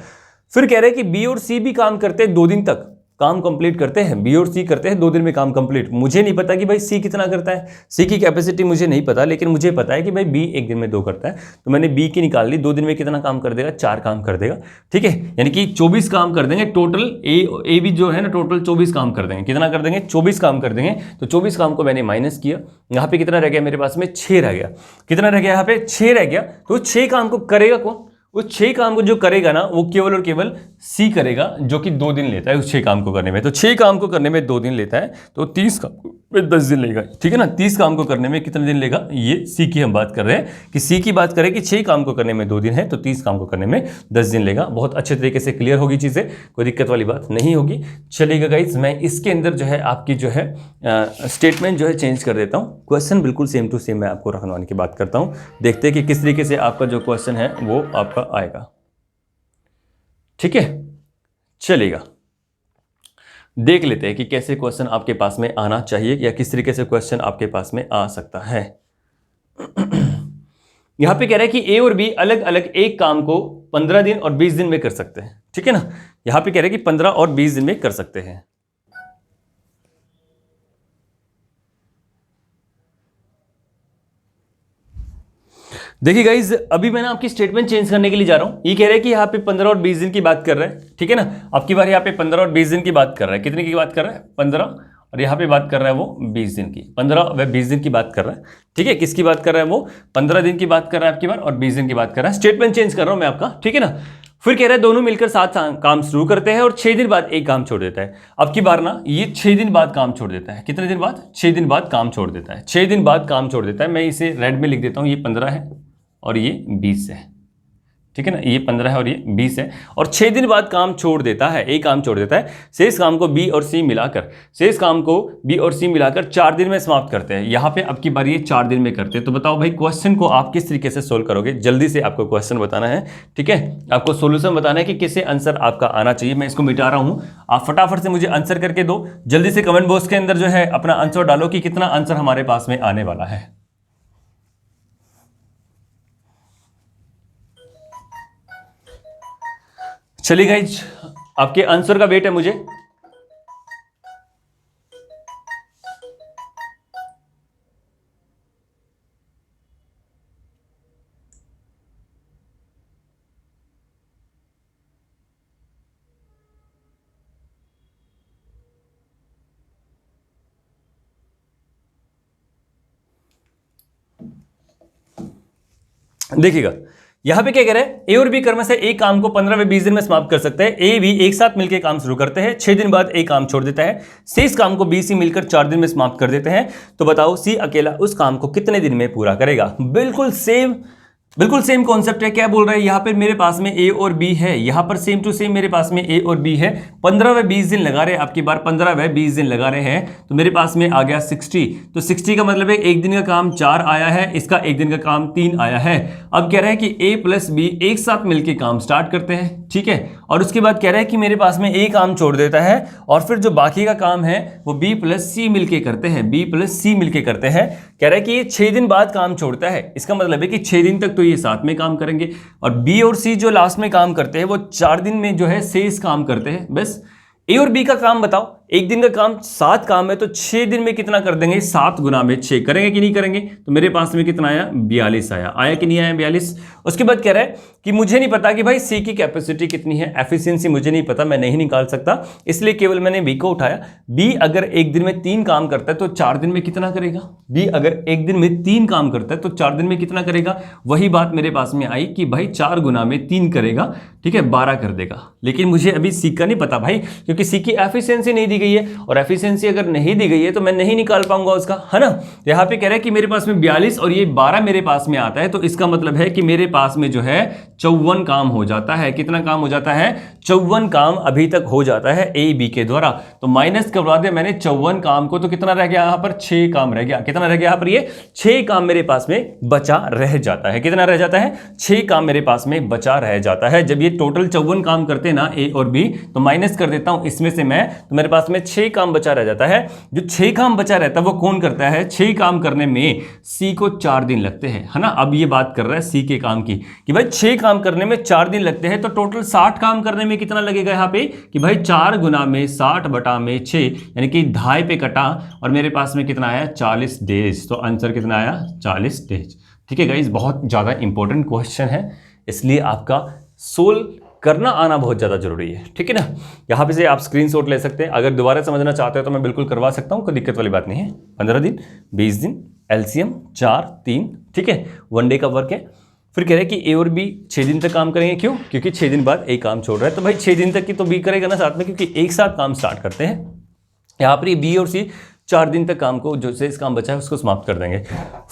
फिर कह रहे हैं कि बी और सी भी काम करते हैं, 2 दिन तक काम कंप्लीट करते हैं। बी और सी करते हैं 2 दिन में काम कंप्लीट। मुझे नहीं पता कि भाई सी कितना करता है, सी की कैपेसिटी मुझे नहीं पता, लेकिन मुझे पता है कि भाई बी एक दिन में 2 करता है। तो मैंने बी की निकाल ली, 2 दिन में कितना काम कर देगा, 4 काम कर देगा, ठीक है। यानी कि 24 काम कर देंगे टोटल। ए भी जो है ना टोटल 24 काम कर देंगे। कितना कर देंगे, 24 काम कर देंगे। तो 24 काम को मैंने माइनस किया, यहाँ पे कितना रह गया मेरे पास में, 6 रह गया। कितना रह गया, यहाँ पे 6 रह गया। तो 6 काम को करेगा कौन, उस 6 काम को जो करेगा ना वो केवल और केवल सी करेगा, जो कि 2 दिन लेता है उस 6 काम को करने में। तो 6 काम को करने में 2 दिन लेता है, तो 30 काम में 10 दिन लेगा, ठीक है ना। 30 काम को करने में कितने दिन लेगा, ये सी की हम बात कर रहे हैं कि सी की बात करें कि 6 काम को करने में 2 दिन है, तो 30 काम को करने में 10 दिन लेगा। बहुत अच्छे तरीके से क्लियर होगी चीज़ें, कोई दिक्कत वाली बात नहीं होगी। चलिएगा गाइज, मैं इसके अंदर जो है आपकी जो है स्टेटमेंट जो है चेंज कर देता हूँ। क्वेश्चन बिल्कुल सेम टू सेम मैं आपको रखवाने की बात करता हूँ। देखते हैं कि किस तरीके से आपका जो क्वेश्चन है वो आपका आएगा, ठीक है। चलेगा, देख लेते हैं कि कैसे क्वेश्चन आपके पास में आना चाहिए या किस तरीके से क्वेश्चन आपके पास में आ सकता है। यहां पे कह रहा है कि ए और बी अलग अलग एक काम को 15 दिन और 20 दिन में कर सकते हैं, ठीक है ना। यहां पे कह रहा है कि 15 और 20 दिन में कर सकते हैं। देखिए गाइज, अभी मैंने आपकी स्टेटमेंट चेंज करने के लिए जा रहा हूं। ये कह रहा है कि यहाँ पे 15 और 20 दिन की बात कर रहा है, ठीक है ना। आपकी बार यहाँ पे 15 और 20 दिन की बात कर रहा है। कितने की बात कर रहा है, 15, और यहाँ पे बात कर रहा है वो 20 दिन की। 15 व 20 दिन की बात कर रहा है, ठीक है। किसकी बात कर रहा है वो, 15 दिन की बात कर रहा है आपकी बार, और 20 दिन की बात कर रहा है। स्टेटमेंट चेंज कर रहा हूं मैं आपका, ठीक है ना। फिर कह रहा है दोनों मिलकर 7 काम शुरू करते हैं और 6 दिन बाद एक काम छोड़ देता है। अब की बार ना ये 6 दिन बाद काम छोड़ देता है। कितने दिन बाद, 6 दिन बाद काम छोड़ देता है। 6 दिन बाद काम छोड़ देता है। मैं इसे रेड में लिख देता हूं, ये 15 है और ये 20 है, ठीक है ना, ये 15 है और ये 20 है, और 6 दिन बाद काम छोड़ देता है, एक काम छोड़ देता है, शेष काम को बी और सी मिलाकर, शेष काम को बी और सी मिलाकर 4 दिन में समाप्त करते हैं। यहाँ पे अब की बार ये 4 दिन में करते हैं। तो बताओ भाई क्वेश्चन को आप किस तरीके से सोल्व करोगे, जल्दी से आपको क्वेश्चन बताना है, ठीक है, आपको सोल्यूशन बताना है कि किससे आंसर आपका आना चाहिए। मैं इसको मिटा रहा हूं, आप फटाफट से मुझे आंसर करके दो, जल्दी से कमेंट बॉक्स के अंदर जो है अपना आंसर डालो कि कितना आंसर हमारे पास में आने वाला है। चलिए गाइज, आपके आंसर का वेट है मुझे। देखिएगा यहां पे क्या कह रहा है, ए और बी कर्म से एक काम को 15 व 20 दिन में समाप्त कर सकते हैं। ए बी एक साथ मिलकर काम शुरू करते हैं, 6 दिन बाद ए काम छोड़ देता है, शेष काम को बी सी मिलकर 4 दिन में समाप्त कर देते हैं। तो बताओ सी अकेला उस काम को कितने दिन में पूरा करेगा। बिल्कुल सेम कॉन्सेप्ट है। क्या बोल रहा है, यहां पर मेरे पास में ए और बी है, यहां पर सेम टू सेम मेरे पास में ए और बी है। 15 व 20 दिन लगा रहे हैं, आपकी बार 15 व 20 दिन लगा रहे हैं, तो मेरे पास में आ गया 60। तो 60 का मतलब है एक दिन का काम 4 आया है, इसका एक दिन का काम 3 आया है। अब कह रहा है कि ए प्लस बी एक साथ मिलकर काम स्टार्ट करते हैं, ठीक है, और उसके बाद कह रहा है कि मेरे पास में ए काम छोड़ देता है और फिर जो बाकी का काम है वो बी प्लस सी मिलके करते हैं, बी प्लस सी मिलके करते हैं। कह रहा है कि ये 6 दिन बाद काम छोड़ता है, इसका मतलब है कि 6 दिन तक तो ये साथ में काम करेंगे, और बी और सी जो लास्ट में काम करते हैं वो 4 दिन में जो है शेष काम करते हैं। बस ए और बी का काम बताओ, एक दिन का काम 7 काम है, तो 6 दिन में कितना कर देंगे, 7 गुना में 6 करेंगे कि नहीं करेंगे। तो मेरे पास में कितना आया, 42 आया कि नहीं आया, 42। उसके बाद कह रहा है कि मुझे नहीं पता कि भाई सी की कैपेसिटी कितनी है, एफिशिएंसी मुझे नहीं पता, मैं नहीं निकाल सकता, इसलिए केवल मैंने बी को उठाया। बी अगर एक दिन में 3 काम करता है तो 4 दिन में कितना करेगा, बी अगर एक दिन में 3 काम करता है तो 4 दिन में कितना करेगा। वही बात मेरे पास में आई कि भाई 4 गुना में 3 करेगा, ठीक है, 12 कर देगा। लेकिन मुझे अभी सी का नहीं पता भाई, क्योंकि सी की एफिशिएंसी नहीं दी गई है, और एफिशिएंसी अगर नहीं दी गई है तो मैं नहीं निकाल पाऊंगा उसका, है ना। यहाँ पे कह रहा है कि मेरे पास में 42 और ये 12 मेरे पास में आता है, तो इसका मतलब है कि मेरे पास में जो है 54 काम हो जाता है। कितना काम हो जाता है, 54 काम अभी तक हो जाता है ए बी के द्वारा। तो माइनस करवा दिया मैंने 54 काम को, तो कितना रह गया यहाँ पर, 6 काम रह गया। कितना रह गया यहाँ पर, ये 6 काम मेरे पास में बचा रह जाता है। कितना रह जाता है, 6 काम मेरे पास में बचा रह जाता है। जब ये टोटल 54 काम करते हैं ना ए और बी, तो माइनस कर देता हूं इसमें से मैं, तो मेरे पास में 6 काम बचा रह जाता है। जो 6 काम बचा रहता है वो कौन करता है, 6 काम करने में सी को 4 दिन लगते हैं, है ना। अब ये बात कर रहा है सी के काम की कि भाई 6 काम करने में 4 दिन लगते हैं, तो टोटल 60 काम करने में कितना लगेगा यहाँ पे, कि भाई 4 गुना में 60 बटा में 6, यानी कि 2.5 पे कटा, और मेरे पास में कितना आया, 40 डेज। तो आंसर कितना आया, 40 डेज। ठीक है गाइस, बहुत ज्यादा इंपॉर्टेंट क्वेश्चन है, इसलिए आपका सोल्व करना आना बहुत ज़्यादा जरूरी है, ठीक है ना। यहाँ पे से आप स्क्रीनशॉट ले सकते हैं, अगर दोबारा समझना चाहते हो तो मैं बिल्कुल करवा सकता हूँ, कोई दिक्कत वाली बात नहीं है। 15 दिन, 20 दिन, एलसीएम 4, 3, ठीक है, 1 डे का वर्क है। फिर कह रहे हैं कि ए और बी 6 दिन तक काम करेंगे, क्यों, क्योंकि 6 दिन बाद ए काम छोड़ रहा है, तो भाई 6 दिन तक की तो बी करेगा ना साथ में, क्योंकि एक साथ काम स्टार्ट करते हैं। यहाँ पर ये बी और सी 4 दिन तक काम को, जो से इस काम बचा है उसको समाप्त कर देंगे।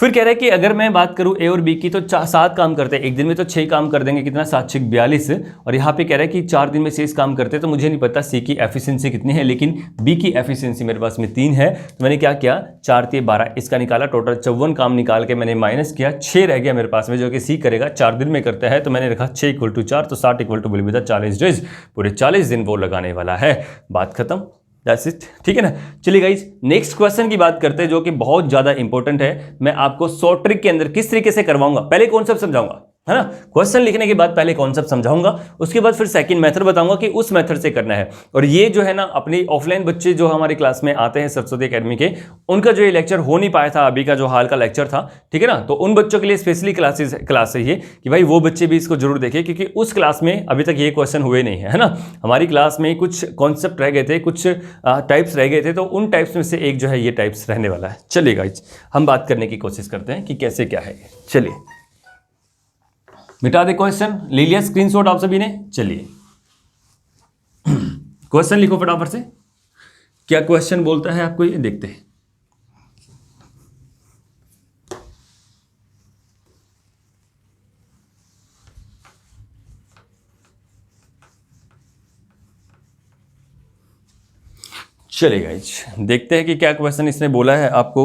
फिर कह रहे हैं कि अगर मैं बात करूं ए और बी की, तो 7 काम करते हैं एक दिन में, तो 6 काम कर देंगे, कितना, 7 6 42। और यहाँ पे कह रहा है कि 4 दिन में शेष काम करते हैं, तो मुझे नहीं पता सी की एफिशिएंसी कितनी है, लेकिन बी की एफिशिएंसी मेरे पास में 3 है। तो मैंने क्या किया, 4 3 12 इसका निकाला, टोटल 54 काम निकाल के मैंने माइनस किया, 6 रह गया मेरे पास में, जो कि सी करेगा, 4 दिन में करता है, तो मैंने रखा 6 = 4, तो 60 = 40 डेज, पूरे 40 दिन वो लगाने वाला है। बात खत्म, दैट्स इट, ठीक है ना। चलिए गाइज, नेक्स्ट क्वेश्चन की बात करते हैं, जो कि बहुत ज्यादा इंपॉर्टेंट है। मैं आपको शॉर्ट ट्रिक के अंदर किस तरीके से करवाऊंगा, पहले कॉन्सेप्ट समझाऊंगा, है ना। क्वेश्चन लिखने के बाद पहले कॉन्सेप्ट समझाऊंगा, उसके बाद फिर सेकंड मेथड बताऊंगा कि उस मेथड से करना है। और ये जो है ना, अपनी ऑफलाइन बच्चे जो हमारी क्लास में आते हैं सरस्वती एकेडमी के, उनका जो ये लेक्चर हो नहीं पाया था, अभी का जो हाल का लेक्चर था, ठीक है ना, तो उन बच्चों के लिए स्पेशली क्लास है ये, कि भाई वो बच्चे भी इसको जरूर देखें, क्योंकि उस क्लास में अभी तक ये क्वेश्चन हुए नहीं है ना। हमारी क्लास में कुछ कॉन्सेप्ट रह गए थे, कुछ टाइप्स रह गए थे, तो उन टाइप्स में से एक जो है ये टाइप्स रहने वाला है। चलिए गाइज, हम बात करने की कोशिश करते हैं कि कैसे क्या है। चलिए मिटा दे क्वेश्चन, ले लिया स्क्रीनशॉट आप सभी ने। चलिए क्वेश्चन लिखो फटाफट से, क्या क्वेश्चन बोलता है आपको ये देखते हैं। चलिए गाइज, देखते हैं कि क्या क्वेश्चन इसने बोला है आपको।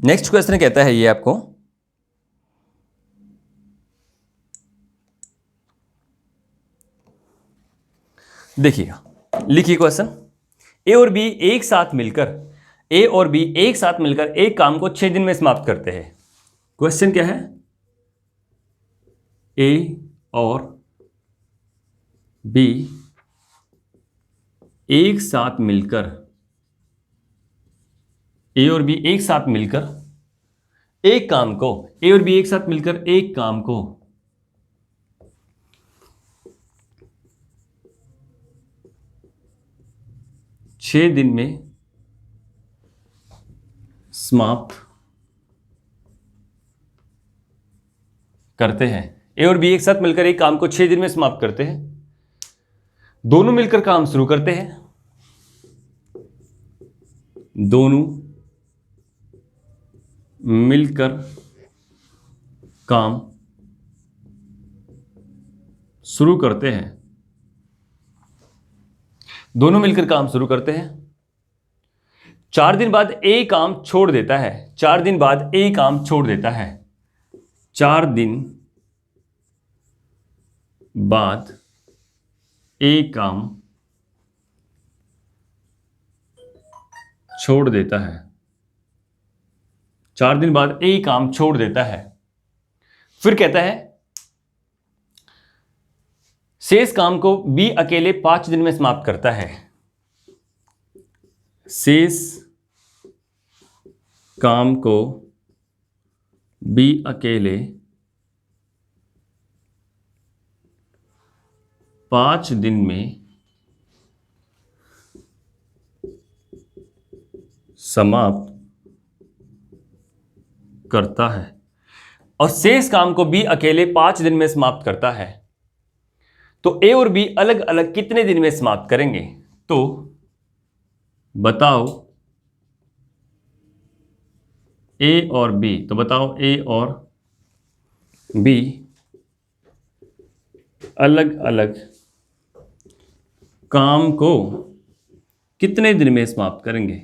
नेक्स्ट क्वेश्चन कहता है ये आपको, देखिएगा, लिखिए क्वेश्चन। ए और बी एक साथ मिलकर एक काम को 6 दिन में समाप्त करते हैं। क्वेश्चन क्या है? ए और बी एक साथ मिलकर एक काम को 6 दिन में समाप्त करते हैं। ए और बी एक साथ मिलकर एक काम को 6 दिन में समाप्त करते हैं। दोनों मिलकर काम शुरू करते हैं। दोनों मिलकर काम शुरू करते हैं। दोनों मिलकर काम शुरू करते हैं। 4 दिन बाद ए काम छोड़ देता है। 4 दिन बाद ए काम छोड़ देता है। 4 दिन बाद ए काम छोड़ देता है। 4 दिन बाद ए काम छोड़ देता है। फिर कहता है शेष काम को बी अकेले 5 दिन में समाप्त करता है। शेष काम को बी अकेले 5 दिन में समाप्त करता है। और शेष काम को बी अकेले 5 दिन में समाप्त करता है। तो ए और बी अलग अलग कितने दिन में समाप्त करेंगे? तो बताओ ए और बी, तो बताओ ए और बी अलग अलग काम को कितने दिन में समाप्त करेंगे?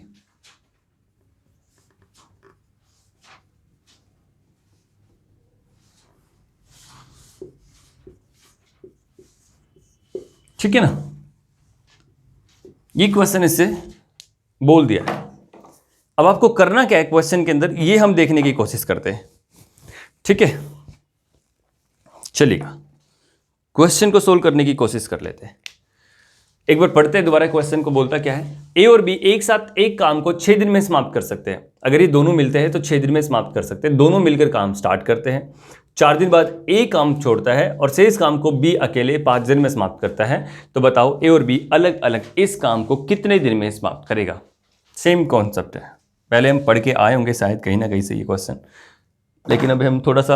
ठीक है ना, ये क्वेश्चन इससे बोल दिया। अब आपको करना क्या है क्वेश्चन के अंदर, ये हम देखने की कोशिश करते हैं। ठीक है, चलिएगा क्वेश्चन को सोल्व करने की कोशिश कर लेते हैं। एक बार पढ़ते हैं दोबारा क्वेश्चन को। बोलता क्या है? ए और बी एक साथ एक काम को 6 दिन में समाप्त कर सकते हैं। अगर ये दोनों मिलते हैं तो 6 दिन में समाप्त कर सकते हैं। दोनों मिलकर काम स्टार्ट करते हैं। 4 दिन बाद ए काम छोड़ता है और शेष काम को बी अकेले 5 दिन में समाप्त करता है। तो बताओ ए और बी अलग अलग इस काम को कितने दिन में समाप्त करेगा? सेम कॉन्सेप्ट है, पहले हम पढ़ के आए होंगे शायद कहीं ना कहीं से ये क्वेश्चन, लेकिन अभी हम थोड़ा सा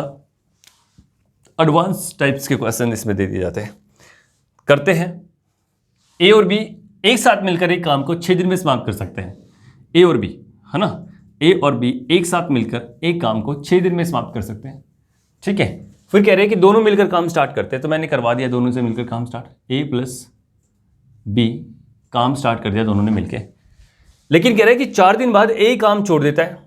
एडवांस टाइप्स के क्वेश्चन इसमें दे दिए जाते हैं। करते हैं। ए और बी एक साथ मिलकर एक काम को 6 दिन में समाप्त कर सकते हैं। ए और बी, है ना, ए और बी एक साथ मिलकर एक काम को 6 दिन में समाप्त कर सकते हैं। ठीक है, फिर कह रहे हैं कि दोनों मिलकर काम स्टार्ट करते हैं। तो मैंने करवा दिया दोनों से मिलकर काम स्टार्ट। ए प्लस बी काम स्टार्ट कर दिया दोनों ने मिलकर। लेकिन कह रहे हैं कि 4 दिन बाद ए काम छोड़ देता है।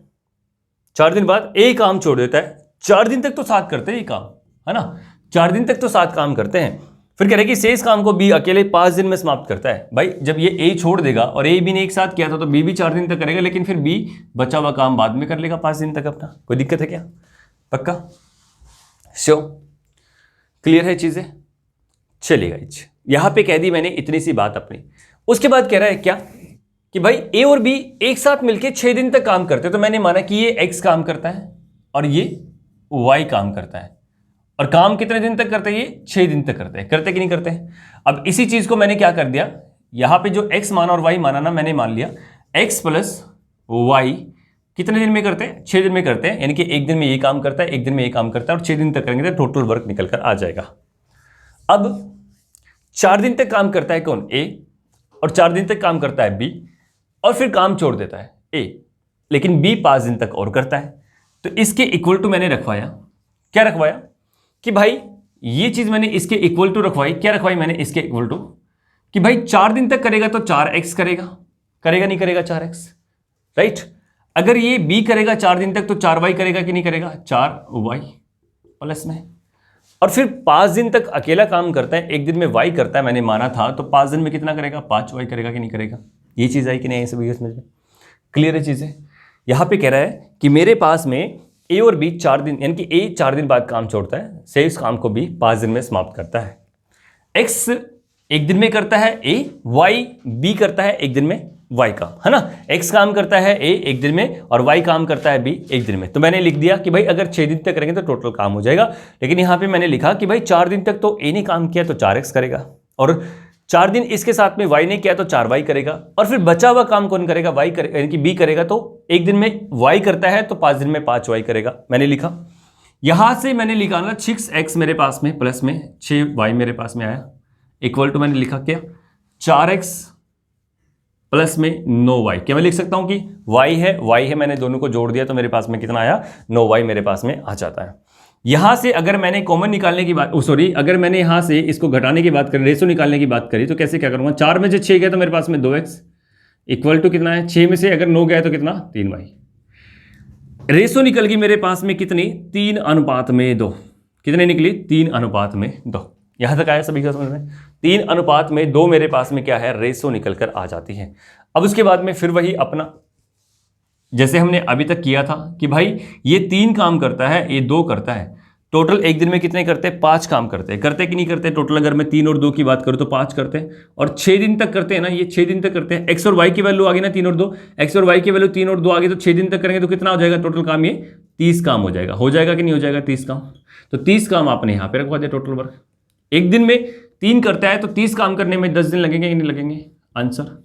4 दिन बाद ए काम छोड़ देता है। 4 दिन तक तो साथ करते हैं ये काम, है ना, 4 दिन तक तो साथ काम करते हैं। फिर कह रहे हैं कि शेष काम को बी अकेले 5 दिन में समाप्त करता है। भाई जब ये ए छोड़ देगा और ए बी ने एक साथ किया था तो बी भी 4 दिन तक करेगा, लेकिन फिर बी बचा हुआ काम बाद में कर लेगा 5 दिन तक अपना। कोई दिक्कत है क्या? पक्का? श्योर? क्लियर है चीजें? चलिएगा, यहां पे कह दी मैंने इतनी सी बात अपनी। उसके बाद कह रहा है क्या कि भाई ए और बी एक साथ मिलकर 6 दिन तक काम करते हैं। तो मैंने माना कि ये एक्स काम करता है और ये वाई काम करता है। और काम कितने दिन तक करते हैं? ये 6 दिन तक करते हैं। करते कि नहीं करते हैं? अब इसी चीज को मैंने क्या कर दिया, यहां पे जो x माना और y माना ना, मैंने मान लिया x प्लस वाई कितने दिन में करते हैं? 6 दिन में करते हैं। यानी कि एक दिन में ये काम करता है, एक दिन में ये काम करता है, और 6 दिन तक करेंगे तो टोटल वर्क निकल कर आ जाएगा। अब 4 दिन तक काम करता है कौन? ए, और 4 दिन तक काम करता है बी, और फिर काम छोड़ देता है ए, लेकिन बी 5 दिन तक और करता है। तो इसके इक्वल टू मैंने रखवाया। क्या रखवाया? कि भाई ये चीज मैंने इसके इक्वल टू रखवाई। क्या रखवाई मैंने? इसके इक्वल टू कि भाई 4 दिन तक करेगा तो 4x करेगा, करेगा नहीं करेगा 4x, राइट। अगर ये b करेगा 4 दिन तक तो 4y करेगा कि नहीं करेगा, 4y प्लस में। और फिर 5 दिन तक अकेला काम करता है, एक दिन में y करता है, मैंने माना था, तो 5 दिन में कितना करेगा, 5y करेगा कि नहीं करेगा। ये चीज आई कि नहीं, सभी समझ में क्लियर है चीजें। यहां पे कह रहा है कि मेरे पास में a और b 4 दिन, यानी कि a 4 दिन बाद काम छोड़ता है, से इस काम को b 5 दिन में समाप्त करता है। x एक दिन में करता है a, y b करता है एक दिन में y का, है ना। x काम करता है a एक दिन में और y काम करता है b एक दिन में। तो मैंने लिख दिया कि भाई अगर 6 दिन तक करेंगे तो टोटल काम हो जाएगा, लेकिन यहां पे मैंने लिखा कि भाई 4 दिन तक तो a ने काम किया तो 4x करेगा, और 4 दिन इसके साथ में y ने किया तो 4y करेगा, और फिर बचा हुआ काम कौन करेगा, y करेगा, यानी कि b करेगा। तो एक दिन में y करता है तो 5 दिन में 5y करेगा, मैंने लिखा। यहां से मैंने निकाला 6x मेरे पास में प्लस में 6y मेरे पास में आया, इक्वल टू मैंने लिखा क्या, 4x प्लस में 9y। क्या मैं लिख सकता हूं कि y है, मैंने दोनों को जोड़ दिया तो मेरे पास में कितना आया, 9y मेरे पास में आ जाता है। यहां से अगर मैंने कॉमन निकालने की बात, अगर मैंने यहां से इसको घटाने की बात करी, रेशो निकालने की बात करी, तो कैसे क्या करूंगा, 4 में से 6 गया तो मेरे पास में 2x इक्वल टू कितना है, 6 में से अगर 9 गया तो कितना, 3y। रेशो निकल गई मेरे पास में कितनी, 3:2। कितनी निकली, 3:2। यहां तक आया सभी का समझ में, 3:2 मेरे पास में क्या है, रेशो निकल कर आ जाती है। अब उसके बाद में फिर वही अपना जैसे हमने अभी तक किया था कि भाई ये 3 काम करता है, ये 2 करता है, टोटल एक दिन में कितने करते हैं, 5 काम करते हैं, करते कि नहीं करते टोटल। अगर मैं 3 और 2 की बात करूं तो 5 करते हैं, और 6 दिन तक करते हैं ना, ये 6 दिन तक करते हैं। एक्स और वाई की वैल्यू आ गई ना 3 और 2, एक्स और वाई की वैल्यू 3 और 2 आ गई, तो 6 दिन तक करेंगे तो कितना हो जाएगा टोटल काम, ये 30 काम हो जाएगा। हो जाएगा कि नहीं हो जाएगा 30 काम, तो 30 काम आपने यहाँ पे रखवा दिया टोटल वर्क। एक दिन में 3 करता है तो 30 काम करने में 10 दिन लगेंगे कि नहीं लगेंगे, आंसर।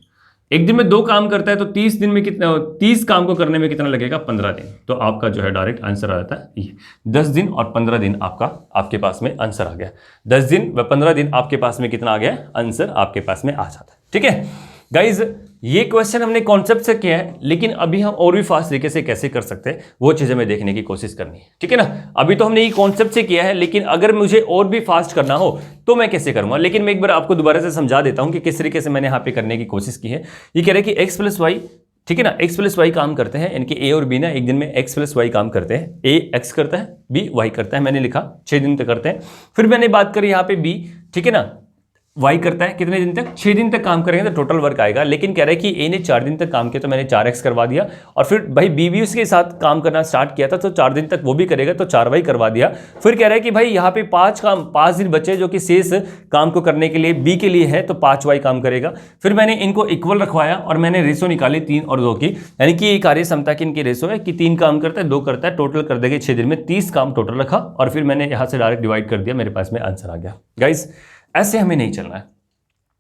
एक दिन में 2 काम करता है तो 30 दिन में कितना, 30 काम को करने में कितना लगेगा, 15 दिन। तो आपका जो है डायरेक्ट आंसर आ जाता है ये 10 दिन और 15 दिन आपके पास में आंसर आ गया। 10 दिन व 15 दिन आपके पास में कितना आ गया, आंसर आपके पास में आ जाता है। ठीक है गाइज, ये क्वेश्चन हमने कॉन्सेप्ट से किया है, लेकिन अभी हम और भी फास्ट तरीके से कैसे कर सकते हैं वो चीज़ हमें देखने की कोशिश करनी है। ठीक है ना, अभी तो हमने ये कॉन्सेप्ट से किया है, लेकिन अगर मुझे और भी फास्ट करना हो तो मैं कैसे करूंगा। लेकिन मैं एक बार आपको दोबारा से समझा देता हूं कि किस तरीके से मैंने यहाँ पे करने की कोशिश की है। ये कह रहे हैं कि एक्स प्लस वाई, ठीक है ना, एक्स प्लस वाई काम करते हैं, यानी कि ए और बी ना एक दिन में एक्स प्लस वाई काम करते हैं। ए एक्स करता है, बी वाई करता है, मैंने लिखा 6 दिन तक करते हैं। फिर मैंने बात करी यहाँ पे बी, ठीक है ना, वाई करता है कितने दिन तक, 6 दिन तक काम करेंगे तो टोटल वर्क आएगा। लेकिन कह रहा है कि ए ने 4 दिन तक काम किया तो मैंने 4x करवा दिया, और फिर भाई बी भी उसके साथ काम करना स्टार्ट किया था तो 4 दिन तक वो भी करेगा तो 4y करवा दिया। फिर कह रहा है कि भाई यहाँ पे 5 दिन बचे जो कि शेष काम को करने के लिए बी के लिए है, तो 5y काम करेगा। फिर मैंने इनको इक्वल रखवाया और मैंने रेशो निकाली 3 और 2 की, यानी कि ये कार्य क्षमता की इनकी रेशो है कि 3 काम करता है 2 करता है, टोटल कर देंगे 6 दिन में 30 काम टोटल रखा, और फिर मैंने यहाँ से डायरेक्ट डिवाइड कर दिया, मेरे पास में आंसर आ गया। गाइस ऐसे हमें नहीं चलना है,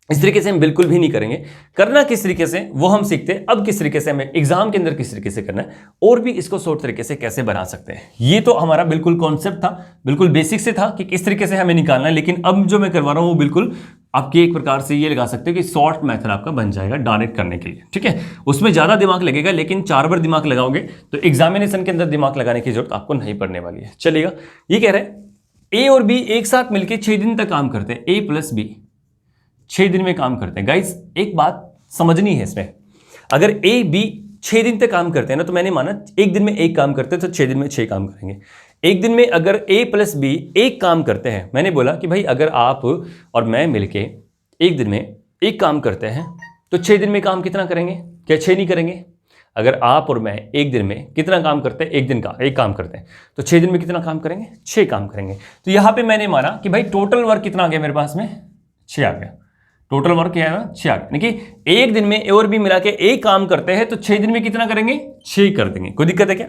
इस तरीके से हम बिल्कुल भी नहीं करेंगे। करना किस तरीके से वो हम सीखते हैं, अब किस तरीके से हमें एग्जाम के अंदर किस तरीके से करना है और भी इसको शॉर्ट तरीके से कैसे बना सकते हैं। ये तो हमारा बिल्कुल कॉन्सेप्ट था, बिल्कुल बेसिक से था कि किस तरीके से हमें निकालना है, लेकिन अब जो मैं करवा रहा हूं वो बिल्कुल आपके एक प्रकार से ये लगा सकते हो कि शॉर्ट मेथड आपका बन जाएगा डायरेक्ट करने के लिए। ठीक है, उसमें ज्यादा दिमाग लगेगा, लेकिन 4 बार दिमाग लगाओगे तो एग्जामिनेशन के अंदर दिमाग लगाने की जरूरत आपको नहीं पड़ने वाली है। चलिएगा, ये कह रहे हैं ए और बी एक साथ मिलकर 6 दिन तक काम करते हैं, ए प्लस बी 6 दिन में काम करते हैं। गाइस एक बात समझनी है इसमें, अगर ए बी 6 दिन तक काम करते हैं ना, तो मैंने माना एक दिन में एक काम करते हैं तो 6 दिन में 6 काम करेंगे। एक दिन में अगर ए प्लस बी एक काम करते हैं, मैंने बोला कि भाई अगर आप और मैं मिलके एक दिन में एक काम करते हैं तो 6 दिन में काम कितना करेंगे, क्या 6 नहीं करेंगे। अगर आप और मैं एक दिन में कितना काम करते हैं, एक दिन का एक काम करते हैं तो 6 दिन में कितना काम करेंगे, 6 काम करेंगे। तो यहां पे मैंने माना कि भाई टोटल वर्क कितना आ गया मेरे पास में, 6 आ गया। टोटल वर्क क्या है, 6 आ गया। यानी कि एक दिन में ए और बी मिला के एक काम करते हैं तो 6 दिन में कितना करेंगे, 6 कर देंगे। कोई दिक्कत है क्या।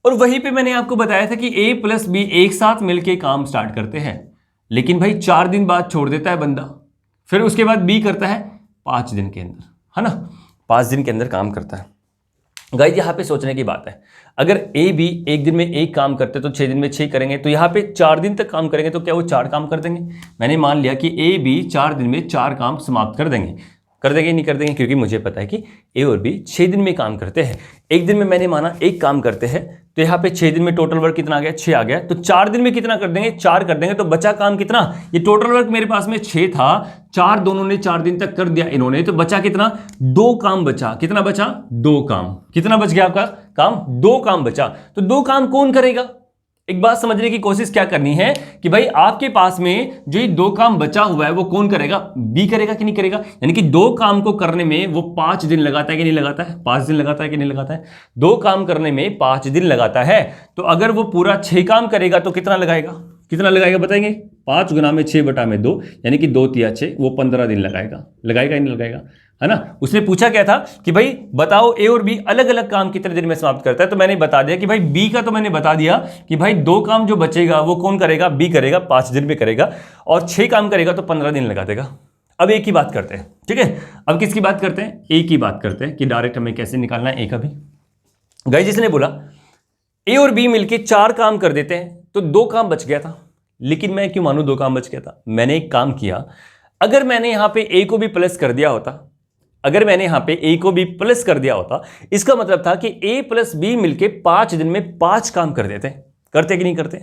और वहीं पे मैंने आपको बताया था कि ए प्लस बी एक साथ मिलके काम स्टार्ट करते हैं, लेकिन भाई 4 दिन बाद छोड़ देता है बंदा, फिर उसके बाद बी करता है 5 दिन के अंदर, है ना, 5 दिन के अंदर काम करता है। गाइस यहाँ पे सोचने की बात है, अगर ए बी एक दिन में एक काम करते तो 6 दिन में 6 करेंगे, तो यहाँ पे 4 दिन तक काम करेंगे तो क्या वो 4 काम कर देंगे। मैंने मान लिया कि ए बी 4 दिन में 4 काम समाप्त कर देंगे नहीं कर देंगे, क्योंकि मुझे पता है कि ए और बी 6 दिन में काम करते हैं। एक दिन में मैंने माना एक काम करते हैं तो यहाँ पे 6 दिन में टोटल वर्क कितना आ गया, 6 आ गया। तो 4 दिन में कितना कर देंगे, 4 कर देंगे, तो बचा काम कितना, ये टोटल वर्क मेरे पास में 6 था, 4 दोनों ने 4 दिन तक कर दिया इन्होंने, तो बचा कितना, 2 काम बचा। कितना बचा, 2 काम। कितना बच गया आपका काम, 2 काम बचा। तो 2 काम कौन करेगा, एक बात समझने की कोशिश क्या करनी है कि भाई आपके पास में जो ये 2 काम बचा हुआ है वो कौन करेगा, बी करेगा कि नहीं करेगा। यानी कि 2 काम को करने में वो 5 दिन लगाता है कि नहीं लगाता है, 5 दिन लगाता है कि नहीं लगाता है, 2 काम करने में 5 दिन लगाता है। तो अगर वो पूरा 6 काम करेगा तो कितना लगाएगा, कितना लगाएगा बताएंगे, 5 गुना में 6 बटा में 2, यानी कि 2 तिया 6, वो 15 दिन लगाएगा। लगाएगा नहीं लगाएगा, है ना। उसने पूछा क्या था कि भाई बताओ ए और बी अलग अलग काम कितने दिन में समाप्त करता है, तो मैंने बता दिया कि भाई बी का तो मैंने बता दिया कि भाई 2 काम जो बचेगा वो कौन करेगा, बी करेगा, 5 दिन में करेगा, और 6 काम करेगा तो 15 दिन लगा देगा। अब ए की बात करते हैं, ठीक है। अब किसकी बात करते हैं, ए की बात करते हैं कि डायरेक्ट हमें कैसे निकालना है ए का भी। गाइस जिसने बोला ए और बी मिलके 4 काम कर देते हैं तो 2 काम बच गया था, लेकिन मैं क्यों मानूं 2 काम बच गया था, मैंने एक काम किया। अगर मैंने यहां पे ए को भी प्लस कर दिया होता, अगर मैंने यहां पे ए को भी प्लस कर दिया होता, इसका मतलब था कि ए प्लस बी मिलके 5 दिन में 5 काम कर देते। करते कि नहीं करते,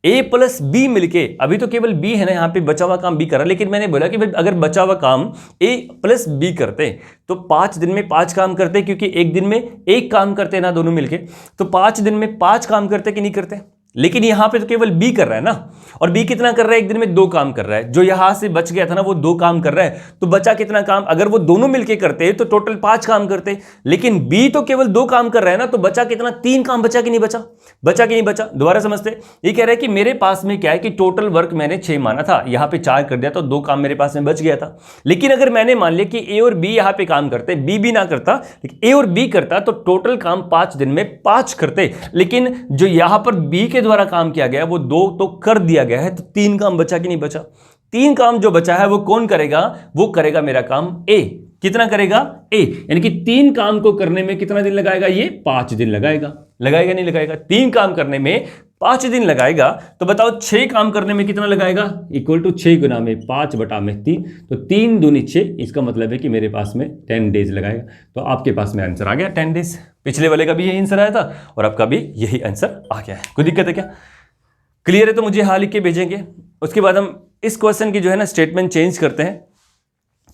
ए प्लस बी मिलके, अभी तो केवल बी है ना यहां पे, बचा हुआ काम बी कर रहा, लेकिन मैंने बोला कि भाई अगर बचा हुआ काम ए प्लस बी करते तो 5 दिन में 5 काम करते, क्योंकि एक दिन में 1 काम करते ना दोनों मिलके, तो 5 दिन में 5 काम करते कि नहीं करते। लेकिन यहां पे तो केवल बी कर रहा है ना, और बी कितना कर रहा है, एक दिन में 2 काम कर रहा है। जो यहां से बच गया था ना वो 2 काम कर रहा है, तो बचा कितना काम, अगर वो दोनों मिलके करते तो टोटल 5 काम करते, लेकिन बी तो केवल 2 काम कर रहा है ना, तो बचा कितना, 3 काम बचा कि नहीं बचा, बचा कि नहीं बचा। दोबारा समझते, ये कह रहा है कि मेरे पास में क्या है कि टोटल वर्क मैंने 6 माना था, यहां पे 4 कर दिया तो 2 काम मेरे पास में बच गया था। लेकिन अगर मैंने मान लिया कि ए और बी यहां पे काम करते, बी भी ना करता, लेकिन ए और बी करता, तो टोटल काम 5 दिन में 5 करते, लेकिन जो यहां पर बी के द्वारा काम किया गया वो 2 तो कर दिया गया है, तो 3 काम बचा कि नहीं बचा। 3 काम जो बचा है वो कौन करेगा, वो करेगा मेरा काम ए। कितना करेगा, ए। यानी कि 3 काम को करने में कितना दिन लगाएगा, ये 5 दिन लगाएगा। लगाएगा नहीं लगाएगा, 3 काम करने में 5 दिन लगाएगा। तो बताओ 6 काम करने में कितना लगाएगा, इक्वल टू 6 गुना में 5 बटा में 3, तो 3 दूनी 6, इसका मतलब है कि मेरे पास में 10 डेज लगाएगा। तो आपके पास में आंसर आ गया 10 डेज। पिछले वाले का भी यही आंसर आया था और आपका भी यही आंसर आ गया है। कोई दिक्कत है क्या, क्लियर है तो मुझे हाँ लिख के भेजेंगे। उसके बाद हम इस क्वेश्चन की जो है ना स्टेटमेंट चेंज करते हैं,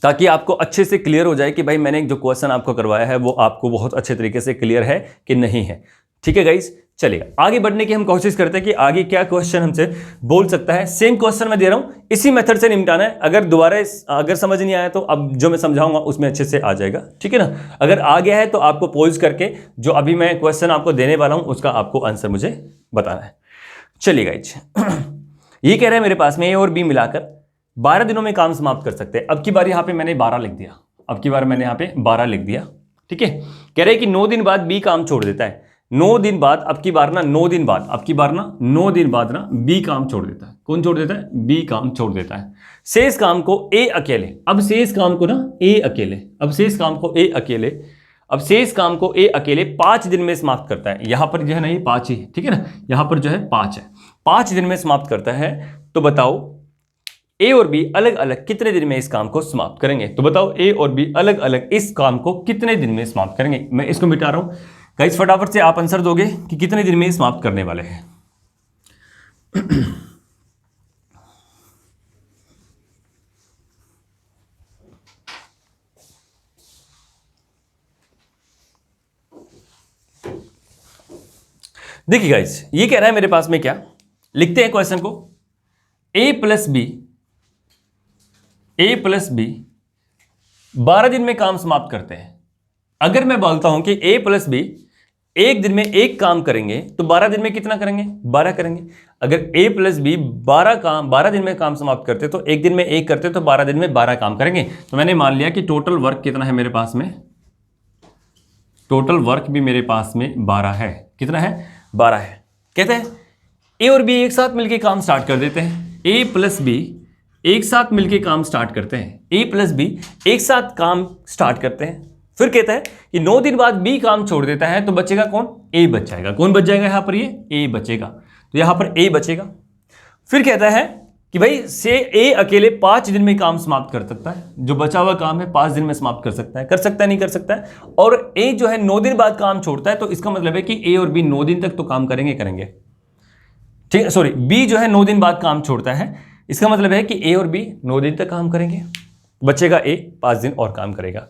ताकि आपको अच्छे से क्लियर हो जाए कि भाई मैंने जो क्वेश्चन आपको करवाया है वो आपको बहुत अच्छे तरीके से क्लियर है कि नहीं है। ठीक है गाइस, चलिए आगे बढ़ने की हम कोशिश करते हैं कि आगे क्या क्वेश्चन हमसे बोल सकता है। सेम क्वेश्चन मैं दे रहा हूं, इसी मेथड से निपटाना है। अगर दोबारा अगर समझ नहीं आया तो अब जो मैं समझाऊंगा उसमें अच्छे से आ जाएगा, ठीक है ना। अगर आ गया है तो आपको पॉज करके जो अभी मैं क्वेश्चन आपको देने वाला हूं उसका आपको आंसर मुझे बताना है। चलिए गाइस, ये कह रहा है मेरे पास में ए और बी मिलाकर 12 दिनों में काम समाप्त कर सकते हैं। अब की बार यहाँ पे मैंने 12 लिख दिया, अब की बार मैंने यहाँ पे 12 लिख दिया, ठीक है। कह रहे हैं कि 9 दिन बाद बी काम छोड़ देता है। 9 दिन बाद, अब की बार ना 9 दिन बाद, अब की बार ना 9 दिन बाद ना बी काम छोड़ देता है। कौन छोड़ देता है, बी काम छोड़ देता है। शेष काम को ए अकेले, अब शेष काम को ना ए अकेले, अब शेष काम को ए अकेले, अब शेष काम को ए अकेले 5 दिन में समाप्त करता है। यहां पर जो है ना ये 5 ही, ठीक है ना, यहां पर जो है 5 है, 5 दिन में समाप्त करता है। तो बताओ ए और बी अलग अलग कितने दिन में इस काम को समाप्त करेंगे। तो बताओ ए और बी अलग अलग इस काम को कितने दिन में समाप्त करेंगे। मैं इसको मिटा रहा हूं गाइस, फटाफट से आप आंसर दोगे कि कितने दिन में समाप्त करने वाले हैं। देखिए गाइस, ये कह रहा है मेरे पास में क्या, लिखते हैं क्वेश्चन को, ए प्लस बी 12 दिन में काम समाप्त करते हैं। अगर मैं बोलता हूं कि ए प्लस बी एक दिन में एक काम करेंगे तो 12 दिन में कितना करेंगे, 12 करेंगे। अगर ए प्लस बी 12 दिन में काम समाप्त करते तो एक दिन में एक करते तो 12 दिन में 12 काम करेंगे। तो मैंने मान लिया कि टोटल वर्क कितना है मेरे पास में, टोटल वर्क भी मेरे पास में 12 है। कितना है, 12 है। कहते हैं ए और बी एक साथ मिलकर काम स्टार्ट कर देते हैं। ए प्लस बी एक साथ मिलकर काम स्टार्ट करते हैं, ए प्लस बी एक साथ काम स्टार्ट करते हैं। फिर कहता है कि 9 दिन बाद बी काम छोड़ देता है तो बचेगा कौन, ए बच जाएगा। कौन बच जाएगा यहां पर, ये ए बचेगा, तो यहां पर ए बचेगा। फिर कहता है कि भाई से ए अकेले 5 दिन में काम समाप्त कर सकता है, जो बचा हुआ काम है 5 दिन में समाप्त कर सकता है नहीं कर सकता है। और ए जो है 9 दिन बाद काम छोड़ता है, तो इसका मतलब है कि ए और बी 9 दिन तक तो काम करेंगे। ठीक है, सॉरी, बी जो है 9 दिन बाद काम छोड़ता है, इसका मतलब है कि ए और बी 9 दिन तक काम करेंगे, बचेगा ए 5 दिन और काम करेगा।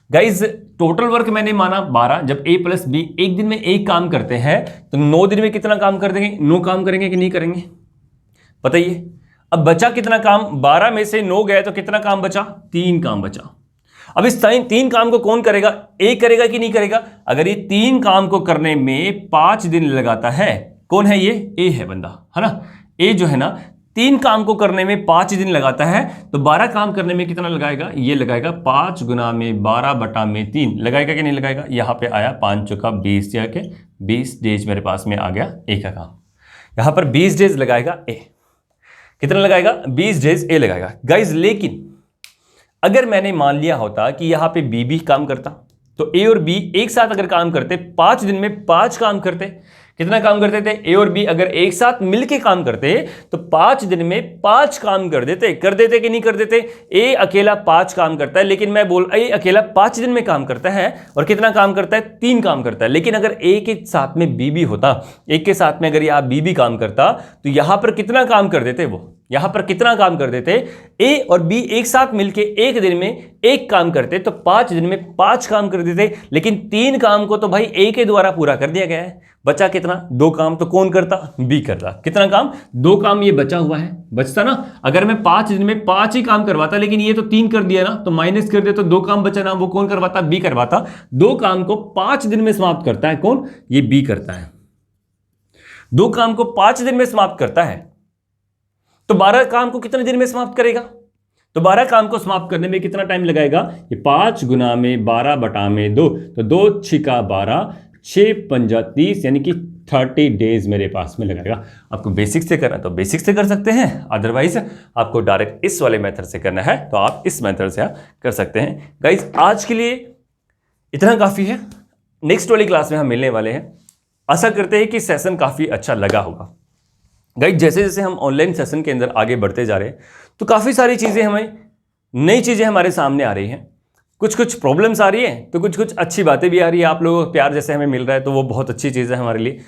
गाइज टोटल वर्क मैंने माना 12, जब ए प्लस बी एक दिन में एक काम करते हैं तो 9 दिन में कितना काम कर देंगे, 9 काम करेंगे कि नहीं करेंगे, बताइए। अब बचा कितना काम, 12 में से 9 गए तो कितना काम बचा, 3 काम बचा। अब इस 3 काम को कौन करेगा, ए करेगा कि नहीं करेगा। अगर ये 3 काम को करने में 5 दिन लगाता है, कौन है ये, ए है बंदा, है ना। ए जो है ना 3 काम को करने में 5 दिन लगाता है, तो 12 काम करने में कितना लगाएगा, ये लगाएगा 5 गुना में 12 बटा में 3, लगाएगा कि नहीं लगाएगा। यहां पे आया 5 चौका 20, जाके 20 डेज मेरे पास में आ गया ए का काम। यहां पर 20 डेज लगाएगा ए, कितना लगाएगा, 20 डेज ए लगाएगा। गाइज लेकिन अगर मैंने मान लिया होता कि यहां पे बी भी काम करता, तो ए और बी एक साथ अगर काम करते, 5 दिन में 5 काम करते, कितना काम करते थे, ए और बी अगर एक साथ मिलके काम करते तो 5 दिन में 5 काम कर देते कि नहीं कर देते। ए अकेला 5 काम करता है, लेकिन मैं बोल ए अकेला 5 दिन में काम करता है, और कितना काम करता है, 3 काम करता है। लेकिन अगर ए के साथ में बी भी होता, एक के साथ में अगर यहाँ बी भी काम करता, तो यहां पर कितना काम कर देते, वो यहां पर कितना काम कर देते, ए और बी एक साथ मिलके एक दिन में एक काम करते, तो 5 दिन में 5 काम कर देते। लेकिन 3 काम को तो भाई ए के द्वारा पूरा कर दिया गया है, बचा कितना, 2 काम, तो कौन करता, बी करता। कितना काम, 2 काम ये बचा हुआ है, बचता ना। अगर मैं 5 दिन में 5 ही काम करवाता, लेकिन ये तो 3 कर दिया ना, तो माइनस कर दिया, तो 2 काम बचा ना, वो कौन करवाता, बी करवाता। 2 काम को 5 दिन में समाप्त करता है कौन, ये बी करता है। 2 काम को 5 दिन में समाप्त करता है, तो 12 काम को कितने दिन में समाप्त करेगा, तो 12 काम को समाप्त करने में कितना टाइम लगाएगा, ये 5 गुना में 12 बटा में 2, तो 2 छिका 12, 6 पंजा 30, यानी कि 30 डेज मेरे पास में लगाएगा। आपको बेसिक से करना तो बेसिक से कर सकते हैं, अदरवाइज आपको डायरेक्ट इस वाले मेथड से करना है तो आप इस मेथड से कर सकते हैं। गाइज आज के लिए इतना काफ़ी है, नेक्स्ट वाली क्लास में हम मिलने वाले हैं। आशा करते हैं कि सेशन काफ़ी अच्छा लगा होगा। गाइज जैसे जैसे हम ऑनलाइन सेशन के अंदर आगे बढ़ते जा रहे हैं, तो काफ़ी सारी चीज़ें हमें, नई चीज़ें हमारे सामने आ रही हैं, कुछ प्रॉब्लम्स आ रही है, तो कुछ अच्छी बातें भी आ रही है। आप लोगों का प्यार जैसे हमें मिल रहा है, तो वो बहुत अच्छी चीज़ है हमारे लिए।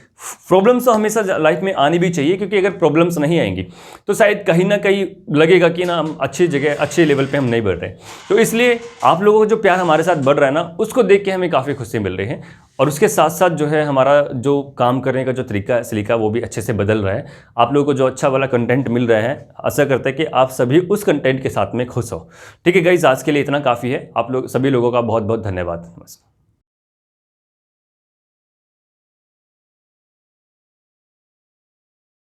प्रॉब्लम्स तो हमेशा लाइफ में आनी भी चाहिए, क्योंकि अगर प्रॉब्लम्स नहीं आएंगी तो शायद कहीं ना कहीं लगेगा कि ना हम अच्छी जगह, अच्छे लेवल पे हम नहीं बढ़ रहे। तो इसलिए आप लोगों का जो प्यार हमारे साथ बढ़ रहा है ना, उसको देख के हमें काफ़ी खुशी मिल रही है। और उसके साथ साथ जो है हमारा जो काम करने का जो तरीका सलीका वो भी अच्छे से बदल रहा है। आप लोगों को जो अच्छा वाला कंटेंट मिल रहा है, आशा करते हैं कि आप सभी उस कंटेंट के साथ में खुश हो। ठीक है गाइज, आज के लिए इतना काफ़ी है। आप लोग सभी लोगों का बहुत बहुत धन्यवाद।